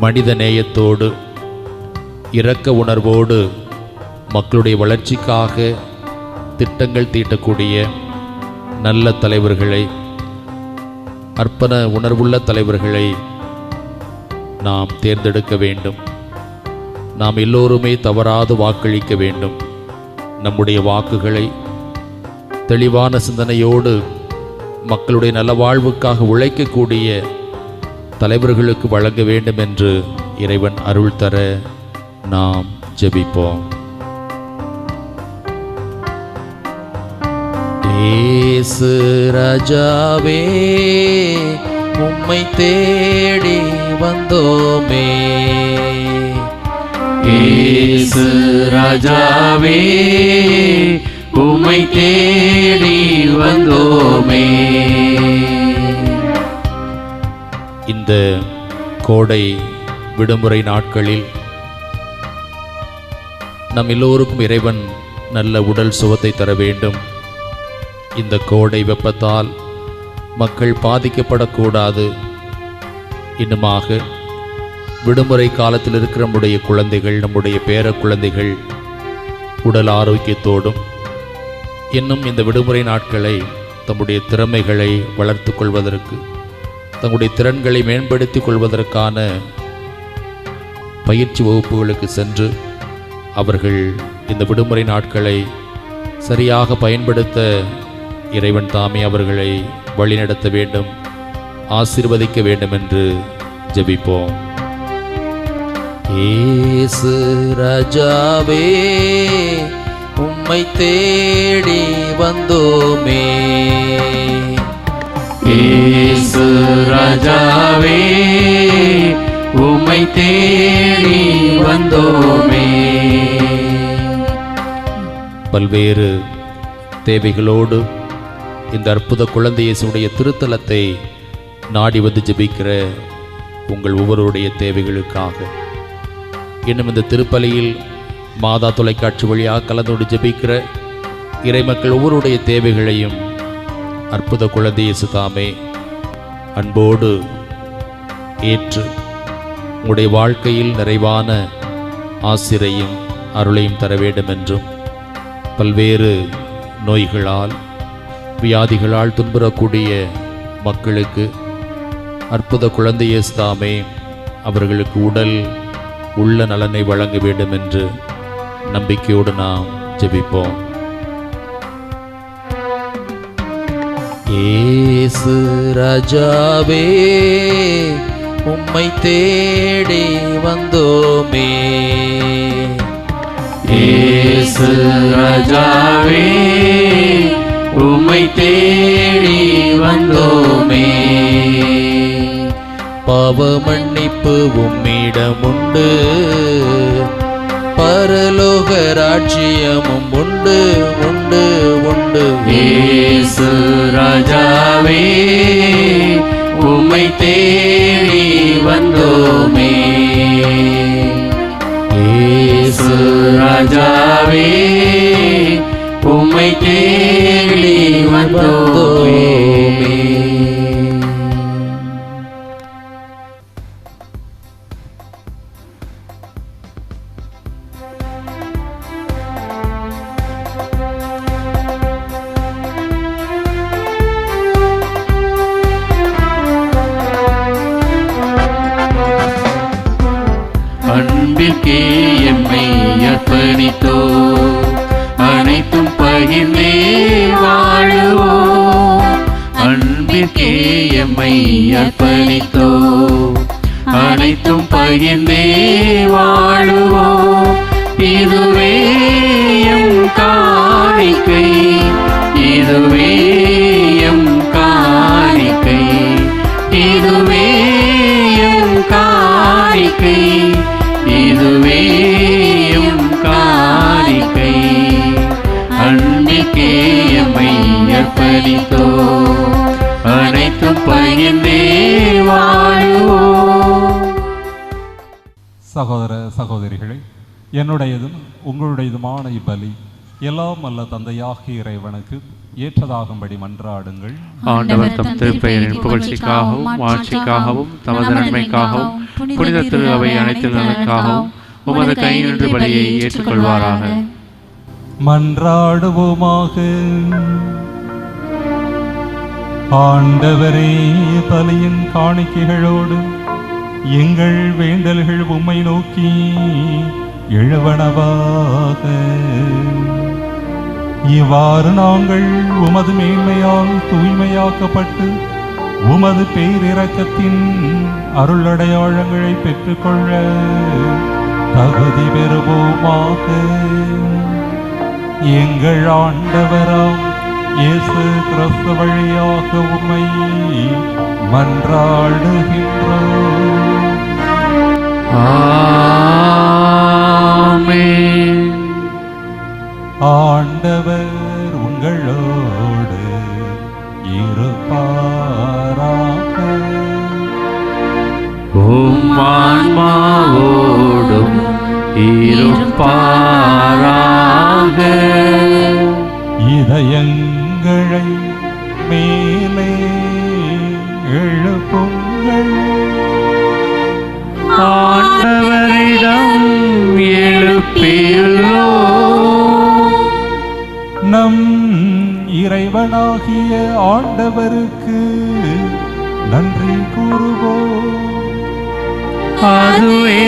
மனித நேயத்தோடு இரக்க உணர்வோடு மக்களுடைய வளர்ச்சிக்காக திட்டங்கள் தீட்டக்கூடிய நல்ல தலைவர்களை, அர்ப்பண உணர்வுள்ள தலைவர்களை நாம் தேர்ந்தெடுக்க வேண்டும். நாம் எல்லோருமே தவறாது வாக்களிக்க வேண்டும். நம்முடைய வாக்குகளை தெளிவான சிந்தனையோடு மக்களுடைய நலவாழ்வுக்காக உழைக்கக்கூடிய தலைவர்களுக்கு வழங்க வேண்டும் என்று இறைவன் அருள் தர நாம் ஜெபிப்போம். இயேசு ராஜாவே, உம்மை தேடி வந்தோமே. இயேசு ராஜாவே, உம்மை தேடி வந்தோமே. இந்த கோடை விடுமுறை நாட்களில் நம் எல்லோருக்கும் இறைவன் நல்ல உடல் சுகத்தை தர வேண்டும். இந்த கோடை வெப்பத்தால் மக்கள் பாதிக்கப்படக்கூடாது. இன்னுமாக விடுமுறை காலத்தில் இருக்கிற நம்முடைய குழந்தைகள், நம்முடைய பேர குழந்தைகள் உடல் ஆரோக்கியத்தோடும் இன்னும் இந்த விடுமுறை நாட்களை தம்முடைய திறமைகளை வளர்த்து கொள்வதற்கு, தங்களுடைய திறன்களை மேம்படுத்திக் கொள்வதற்கான பயிற்சி வகுப்புகளுக்கு சென்று அவர்கள் இந்த விடுமுறை நாட்களை சரியாக பயன்படுத்த இறைவன் தாமே அவர்களை வழிநடத்த வேண்டும், ஆசீர்வதிக்க வேண்டும் என்று ஜெபிப்போம். இயேசு ராஜாவே உம்மை தேடி வந்தோமே. இயேசு ராஜாவே உம்மை தேடி வந்தோமே. பல்வேறு தேவைகளோடு இந்த அற்புத குழந்தை இயேசுவுடைய திருத்தலத்தை நாடி வந்து ஜெபிக்கிற உங்கள் ஒவ்வொருடைய தேவைகளுக்காக, இன்னும் இந்த திருப்பலியில் மாதா தொலைக்காட்சி வழியாக கலந்தோடு ஜெபிக்கிற இறைமக்கள் ஒவ்வொருடைய தேவைகளையும் அற்புத குழந்தை இயேசு தாமே அன்போடு ஏற்று உங்களுடைய வாழ்க்கையில் நிறைவான ஆசிரையும் அருளையும் தர வேண்டும் என்றும், பல்வேறு நோய்களால் வியாதிகளால் துன்புறக்கூடிய மக்களுக்கு அற்புத குழந்தை இயேசு தாமே அவர்களுக்கு உடல் உள்ள நலனை வழங்க வேண்டும் என்று நம்பிக்கையோடு நாம் ஜெபிப்போம். இயேசு ராஜாவே உம்மை தேடி வந்தோமே. இயேசு ராஜாவே உம்மை தேடி வந்தோமே. பாவ மன்னிப்பு உம்மிடம் உண்டு, பரலோக ராஜ்யமும் உண்டு உண்டு உண்டு. இயேசு ராஜாவே உம்மை தேடி வந்தோமே. இயேசு ராஜாவே உம்மை தேடி வந்தோமே. அன்பிற்கே எம்மை அர்ப்பணித்தோ, அனைத்தும் பகிர்ந்தே வாழுவோம். அன்பிற்கே எம்மை அர்ப்பணித்தோ, அனைத்தும் பகிர்ந்தே வாழுவோம். இதுவே எம் காணிக்கை, இதுவே எம் காணிக்கை, இதுவே எம் காணிக்கை, இதுவே எம் காணிக்கை. அன்பிற்கே எம்மை அர்ப்பணித்தோ, அனைத்தும் பகிர்ந்தே வாழுவோம். சகோதர சகோதரிகளே, என்னுடையதும் உங்களுடையதுமான இப்பலி எல்லாம் அல்ல தந்தையாகிய இறைவனுக்கு ஏற்றதாகும்படி மன்றாடுங்கள். ஆண்டவர் தம் திருப்பெயரின் புகழ்ச்சிக்காகவும் மாட்சிக்காகவும் தமது நன்மைக்காகவும் புனித திரு அவை அனைத்து நலனுக்காகவும் உமது கையினின்று பலியை ஏற்றுக்கொள்வாராக. மன்றாடுவோமாக. ஆண்டவரே, பலியின் காணிக்கைகளோடு எங்கள் வேண்டல்கள் உம்மை நோக்கி எழுவனவாக. இவ்வாறு நாங்கள் உமது மேன்மையால் தூய்மையாக்கப்பட்டு உமது பேரிரக்கத்தின் அருளடையாளங்களை பெற்றுக்கொள்ள தகுதி பெறுவோமாக. எங்கள் ஆண்டவராம் இயேசு கிறிஸ்து வழியாக உம்மை மன்றாடுகின்றோம். ஆமென். ஆண்டவர் உங்களோடு இருப்பாராக. உம் ஆன்மாவோடும் இருப்பாராக. இதயங்களை மேலே எழுப்புங்கள். ஆண்டவரிடம் எழுப்பியுள்ளோம். நம் இறைவனாகிய ஆண்டவருக்கு நன்றி கூறுவோம். அதுவே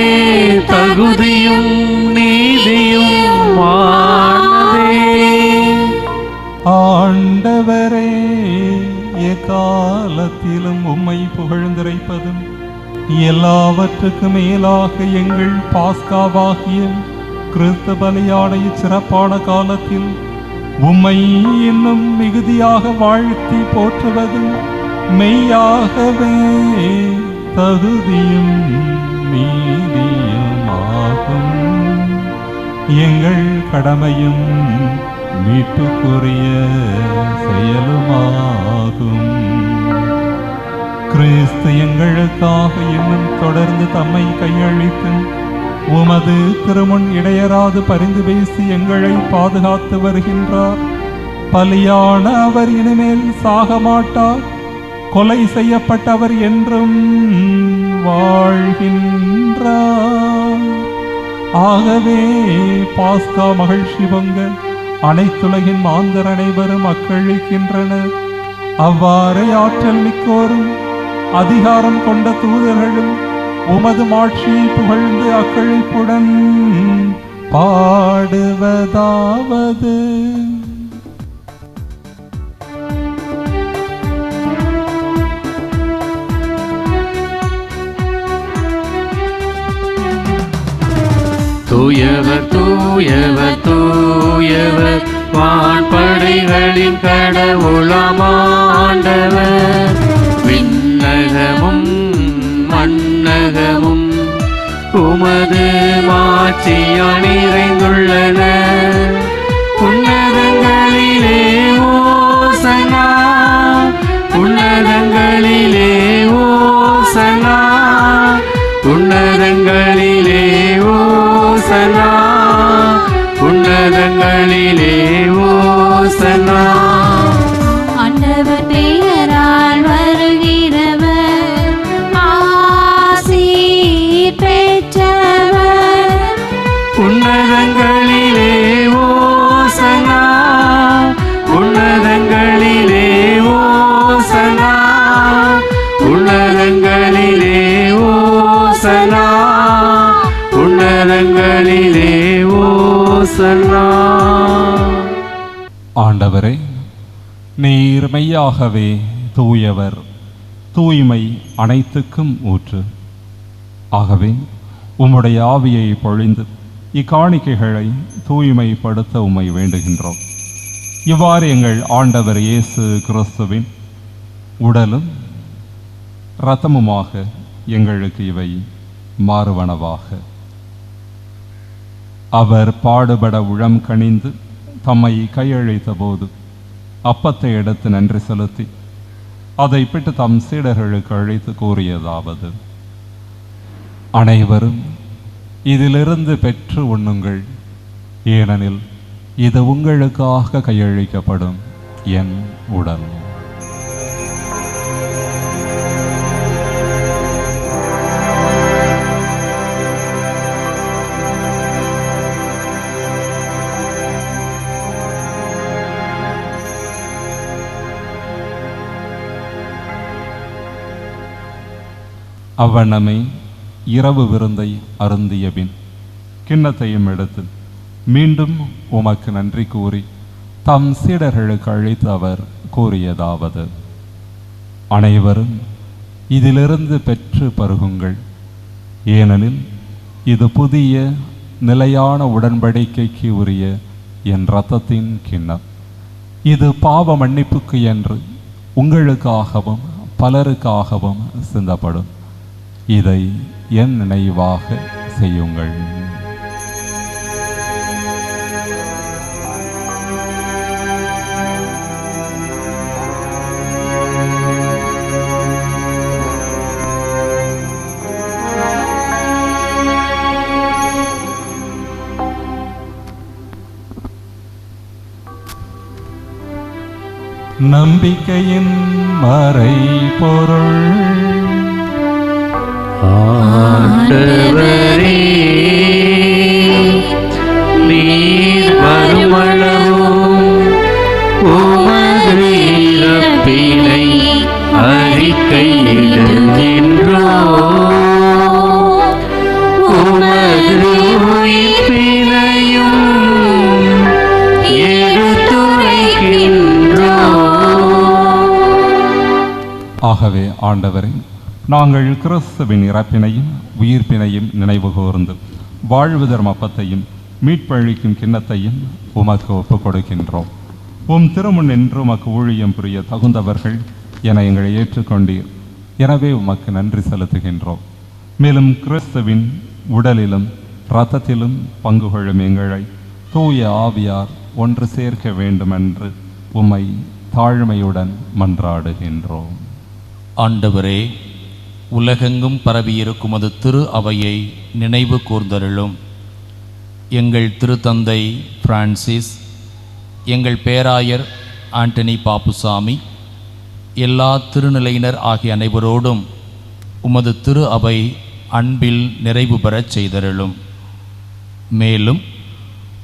தகுதியும் நீதியும் ஆனதே. ஆண்டவரே, எக்காலத்திலும் உம்மை புகழ்ந்துரைப்பதும் எல்லாவற்றுக்கும் மேலாக எங்கள் பாஸ்காவாகிய கிறிஸ்து பலியான இச்சிறப்பான காலத்தில் உம்மை இன்னும் மிகுதியாக வாழ்த்தி போற்றுவதும் மெய்யாகவே தகுதியும் நீதியும் ஆகும். எங்கள் கடமையும் மீட்புக்குரிய செயலுமாகும். கிறிஸ்து எங்களுக்காக இன்னும் தொடர்ந்து தம்மை கையளித்து உமது திருமுன் இடையராது பரிந்து பேசி எங்களை பாதுகாத்து வருகின்றார். பலியான அவர் இனிமேல் சாக மாட்டார். கொலை செய்யப்பட்டவர் என்றும் வாழ்கின்றார். ஆகவே பாஸ்கா மகிழ்ச்சி பொங்க அனைத்துலகின் மாந்தர் அனைவரும் அக்களிக்கின்றனர். அவ்வாறே ஆற்றல் மிக்கோரும் அதிகாரம் கொண்ட தூதர்களும் உமது மாட்சியை புகழ்ந்து அக்களிப்புடன் பாடுவதாவது. தூயவர் தூயவர் தூயவர் வான்படைகளின் கடவுளாம் ஆண்டவர். விண்ணகமும் மண்ணகமும் உமது மாட்சியால் நிறைந்துள்ளன. உன்னதங்களிலே ஓசனா, உன்னதங்களிலே ஓசனா, உன்னதங்களிலே ஓசனா, உன்னதங்களிலே ஓசனா. ஆண்டவர் பெயரால் வருகிறவர் ஆசீர் பெற்றவர். உன்னதங்களிலே ஓசனா, உன்னதங்களிலே ஓசனா, உன்னதங்களிலே ஓசனா, உன்னதங்களிலே ஓசனா. ஆண்டவரே, நீர் மெய்யாகவே தூயவர், தூய்மை அனைத்துக்கும் ஊற்று. ஆகவே உம்முடைய ஆவியை பொழிந்து இக்காணிக்கைகளை தூய்மைப்படுத்த உம்மை வேண்டுகின்றோம். இவ்வாறு எங்கள் ஆண்டவர் இயேசு கிறிஸ்துவின் உடலும் இரத்தமுமாக எங்களுக்கு இவை மாறுவனவாக. அவர் பாடுபட உளம் கனிந்து தம்மை கையளித்த போது அப்பத்தை எடுத்து நன்றி செலுத்தி அதை பிட்டு தம் சீடர்களுக்கு அழைத்து கூறியதாவது: அனைவரும் இதிலிருந்து பெற்று உண்ணுங்கள், ஏனெனில் இது உங்களுக்காக கையளிக்கப்படும் என் உடல். அவ்வண்ணமே இரவு விருந்தை அருந்திய பின் கிண்ணத்தையும் எடுத்து மீண்டும் உமக்கு நன்றி கூறி தம் சீடர்களுக்கு அழைத்து அவர் கூறியதாவது: அனைவரும் இதிலிருந்து பெற்று பருகுங்கள், ஏனெனில் இது புதிய நிலையான உடன்படிக்கைக்கு உரிய என் இரத்தத்தின் கிண்ணம். இது பாவ மன்னிப்புக்கு என்று உங்களுக்காகவும் பலருக்காகவும் சிந்தப்படும். இதை என் நினைவாக செய்யுங்கள். நம்பிக்கையின் மறைபொருள். ஆண்டவரே, நீர் வருமளவும் உமது இறப்பினை அறிக்கையிடுகிறோம். உமது உயிர்ப்பினையும் எடுத்துரைக்கின்றோம். ஆகவே ஆண்டவரே, நாங்கள் கிறிஸ்துவின் இறப்பினையும் உயிர்ப்பினையும் நினைவு கூர்ந்து வாழ்வு தரும் அப்பத்தையும் மீட்பளிக்கும் கிண்ணத்தையும் உமக்கு ஒப்புக் கொடுக்கின்றோம். உம் திருமுன் நின்று உமக்கு ஊழியம் புரிய தகுந்தவர்கள் என எங்களை ஏற்றுக்கொண்டீர். எனவே உமக்கு நன்றி செலுத்துகின்றோம். மேலும் கிறிஸ்துவின் உடலிலும் இரத்தத்திலும் பங்கு கொள்ளும் எங்களை தூய ஆவியார் ஒன்று சேர்க்க வேண்டுமென்று உம்மை தாழ்மையுடன் மன்றாடுகின்றோம். ஆண்டவரே, உலகெங்கும் பரவியிருக்கும் அது திரு அவையை நினைவு கூர்ந்தருளும். எங்கள் திருத்தந்தை பிரான்சிஸ், எங்கள் பேராயர் ஆண்டனி பாப்புசாமி, எல்லா திருநிலையினர் ஆகிய அனைவரோடும் உமது திரு அவை அன்பில் நிறைவு பெறச் செய்தருளும். மேலும்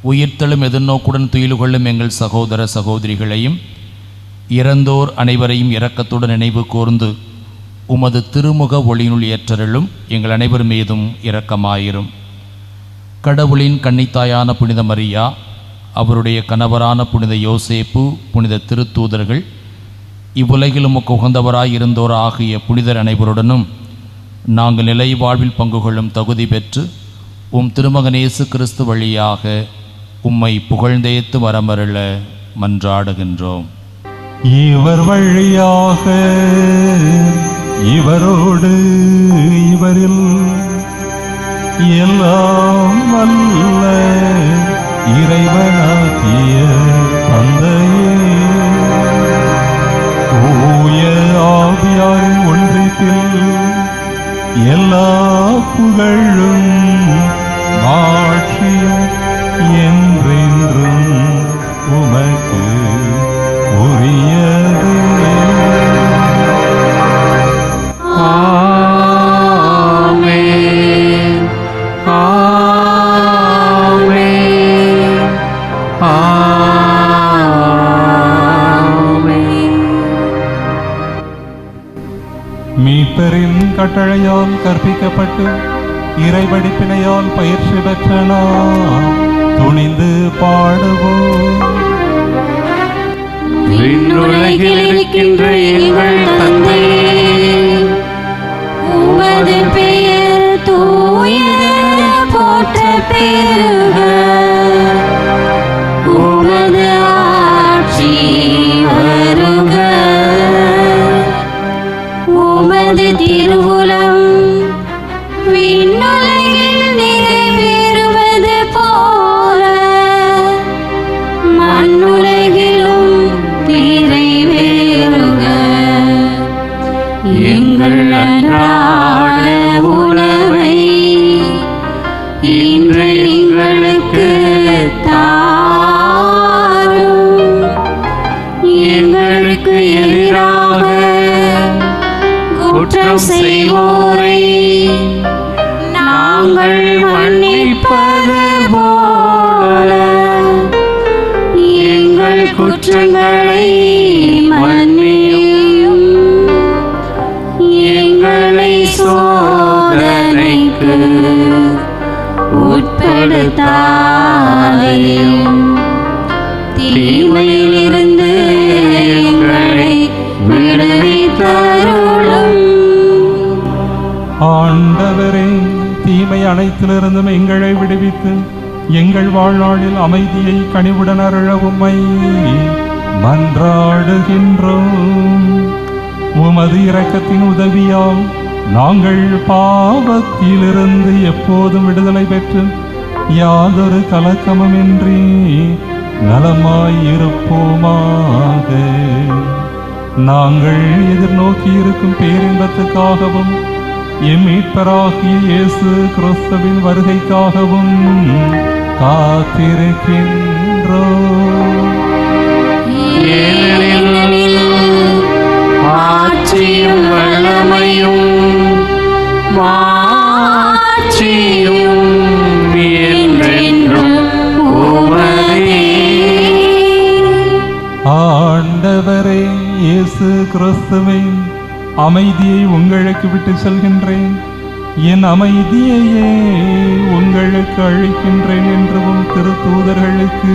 உயிர்த்தெழும் எதிர்நோக்குடன் துயில் கொள்ளும் எங்கள் சகோதர சகோதரிகளையும் இறந்தோர் அனைவரையும் இரக்கத்துடன் நினைவு கூர்ந்து உமது திருமுக ஒளியினுள் ஏற்றருளும். எங்கள் அனைவர் மீதும் இரக்கமாயிரும். கடவுளின் கன்னித்தாயான புனித மரியா, அவருடைய கணவரான புனித யோசேப்பு, புனித திருத்தூதர்கள், இவ்வுலகில் உமக்கு உகந்தவராய் இருந்தோர் ஆகிய புனிதர் அனைவருடனும் நாங்கள் நிலை வாழ்வில் பங்கு கொள்ளும் தகுதி பெற்று உம் திருமகன் இயேசு கிறிஸ்து வழியாக உம்மை புகழ்ந்தேத்து வரமருள மன்றாடுகின்றோம். இவர் வழியாக, இவரோடு, இவரில் எல்லாம் வல்ல இறைவனாகிய தந்தையே, தூய ஆவியாரின் ஒன்றிப்பில் எல்லா புகழும் மாட்சியும் என்றென்றும் உமக்கு உரியது. ஆமென். ஆமென். ஆமென். மீட்பரின் கட்டளையால் கற்பிக்கப்பட்டு இறைவடிப்பினையால் பயிற்சி பெற்ற நாம் துணிந்து பாடுவோம். விண்ணுலகில் இருக்கின்ற எங்கள் தந்தையே, உமது பெயர் தூயதென போற்றப் பெறுக. உமது ஆட்சி வருக. உமது திருவுளம் விண்ணுலகில் நிறைவேறுவது போல மண்ணுலகிலும் நிறைவேறுக. எங்கள் அன்றாட உணவை இன்று எங்களுக்கு தாரும். எங்களுக்கு எதிராக குற்றம் செய்வோரை நாங்கள் மன்னிப்பது போல எங்கள் குற்றங்களை மன்னியும். எங்களை சோதனைக்கு உட்படுத்தாதையும் தீமையிலிருந்து எங்களை விடுவித்தருளும். ஆண்டவரே, தீமை அனைத்திலிருந்தும் எங்களை விடுவித்து எங்கள் வாழ்நாளில் அமைதியை கனிவுடன் அருள உம்மை மன்றாடுகின்றோம். உமது இரக்கத்தின் உதவியால் நாங்கள் பாவத்திலிருந்து எப்போதும் விடுதலை பெற்று யாதொரு கலக்கமுமின்றி நலமாயிருப்போமாக. நாங்கள் எதிர்நோக்கி இருக்கும் பேரின்பத்துக்காகவும் எம் மீட்பராகிய இயேசு கிறிஸ்துவின் வருகைக்காகவும் காத்திருக்கின்றோம். ஏனெனில் ஆட்சியும் வல்லமையும் மாட்சியும் என்றென்றும் உமதே. ஆண்டவரே இயேசு கிறிஸ்துவே, அமைதியை உங்களுக்கு விட்டு செல்கின்றேன், என் அமைதியையே உங்களுக்கு அளிக்கின்றேன் என்று உம் திருத்தூதர்களுக்கு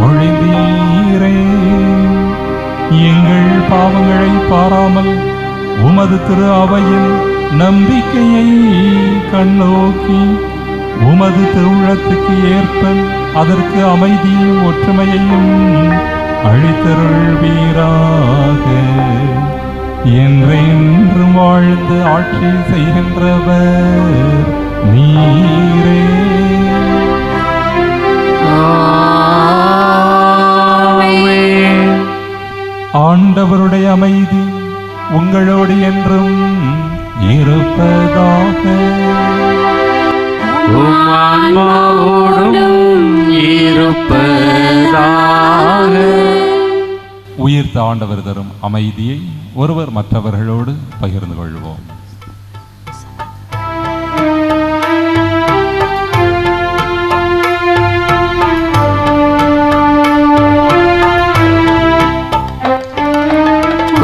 மொழிந்தீரே. எங்கள் பாவங்களை பாராமல் உமது திரு அவையில் நம்பிக்கையை கண்ணோக்கி உமது திருவுளத்துக்கு ஏற்ப அதற்கு அமைதியும் ஒற்றுமையையும் அளித்தருள்வீராக. என்றென்றும் வாழ்ந்து ஆட்சி செய்கின்றவர் நீரே. ஆண்டவருடைய அமைதி உங்களோடு என்றும் இருப்பதாக. உம் ஆன்மாவோடும் இருப்பதாக. உயிர்த்த ஆண்டவர் தரும் அமைதியை ஒருவர் மற்றவர்களோடு பகிர்ந்து கொள்வோம்.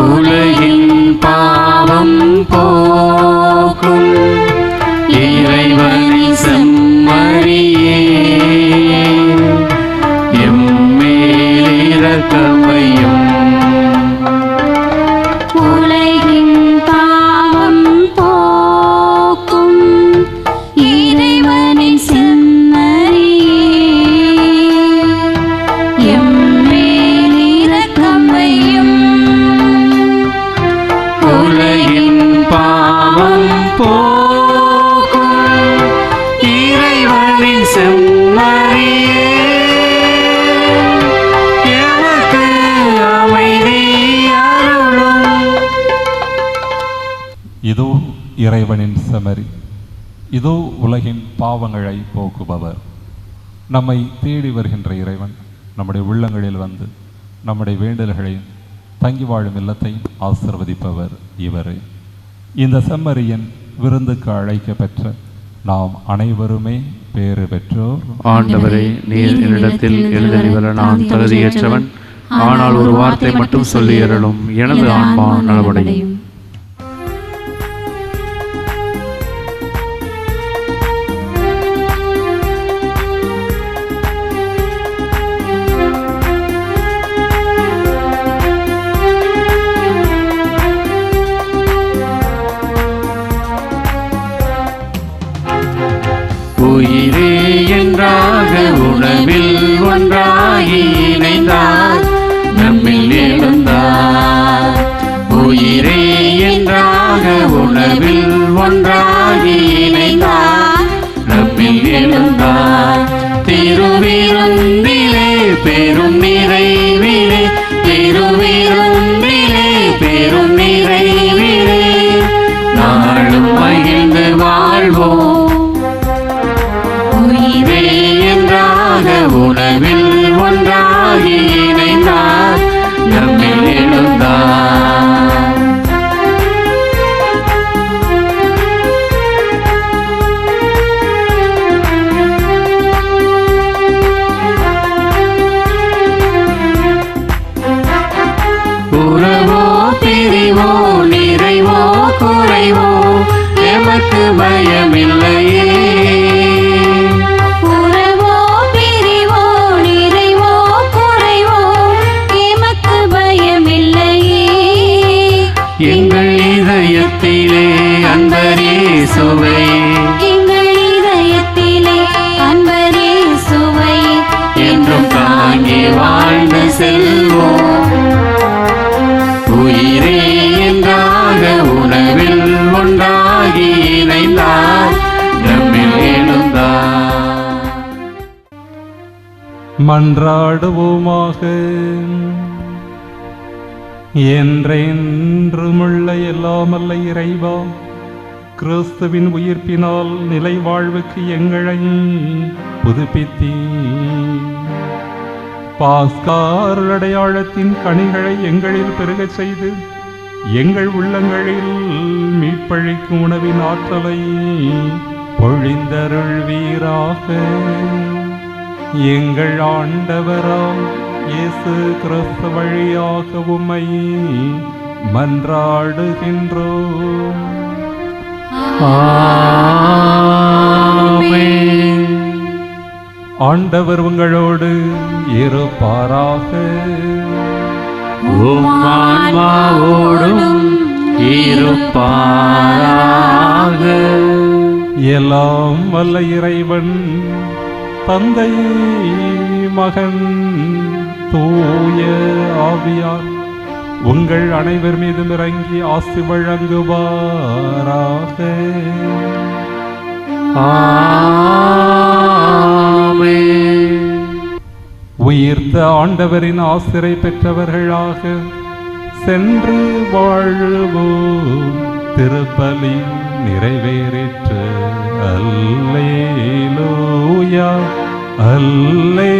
உலகின் பாவம் போக்கும் இறைவனின் செம்மறியே, எம்மேல் இரக்கமையும். உலகின் பாவம் போக்கும் இறைவனின் செம்மறியே, எம்மேல் இரக்கமையும். உலகின் பாவம் போக்கும் இறைவனின் செம்மறியே, எமக்கு அமைதி அருளும். இதோ இறைவனின் செம்மறி, இதோ உலகின் பாவங்களை போக்குபவர். நம்மை தேடி வருகின்ற இறைவன் நம்முடைய உள்ளங்களில் வந்து நம்முடைய வேண்டல்களையும் தங்கி வாழும் இல்லத்தையும் ஆசிர்வதிப்பவர் இவரே. இந்த செம்மறியின் விருந்துக்கு அழைக்க பெற்ற நாம் அனைவருமே பேறு பெற்றோர். ஆண்டவரே, நீர் என்னிடத்தில் எழுதறி வர நான் தகுதியற்றவன். ஆனால் ஒரு வார்த்தை மட்டும் சொல்லி அருளும், எனது ஆன்மா நலவடையும். உயிரே என்றாக உணவில் ஒன்றாகி இணைந்தார், நம்மில் எழுந்தார். உயிரே என்றாக உணவில் ஒன்றாகி இணைந்தார், நம்மில் எழுந்தார். திருவிருந்திலே பெரும் நிறைவிலே, திருவிருந்திலே பெரும் நிறைவிலே நாளும் மகிழ்ந்து வாழ்வோம். உயிரே என்றாக உணவில் ஒன்றாகி இணைந்தார், நம்மில் எழுந்தார். உறவோ பிரிவோ நிறைவோ குறைவோ எமக்கு பயமில்லையே. உறவோ பிரிவோ நிறைவோ குறைவோ எமக்கு பயமில்லையே. எங்கள் இதயத்திலே அன்பரே சுவை, எங்கள் இதயத்திலே அன்பரே சுவை என்றும் தாங்கி வாழ்ந்து செல்வோம். உயிரே என்றாக உணவில் ஒன்றாகி இணைந்தார், நம்மில் எழுந்தார். மன்றாடுவோமாக. என்றென்றுமுள்ள எல்லாமல்ல இறைவா, கிறிஸ்துவின் உயிர்ப்பினால் நிலை வாழ்வுக்கு எங்களை புதுப்பித்தீர். பாஸ்கார் அடையாளத்தின் கனிகளை எங்களில் பெருகச் செய்து எங்கள் உள்ளங்களில் மீட்பளிக்கும் உணவின் ஆற்றலை பொழிந்தருள்வீராக. எங்கள் ஆண்டவராம் இயேசு கிறிஸ்து வழியாக உம்மை மன்றாடுகின்றோம். ஆமென். ஆண்டவர் உங்களோடு இருப்பாராக. உம் ஆன்மாவோடும் இருப்பாராக. எல்லாம் வல்ல இறைவன் தந்தை மகன் தூய ஆவியார் உங்கள் அனைவர் மீதும் இறங்கி ஆசி வழங்குவாராக. ஆமென். உயிர்த்த ஆண்டவரின் ஆசிரை பெற்றவர்களாக சென்று வாழ்வோம். திருப்பலி நிறைவேறிற்று. அல்லேலூயா அல்லேலூயா.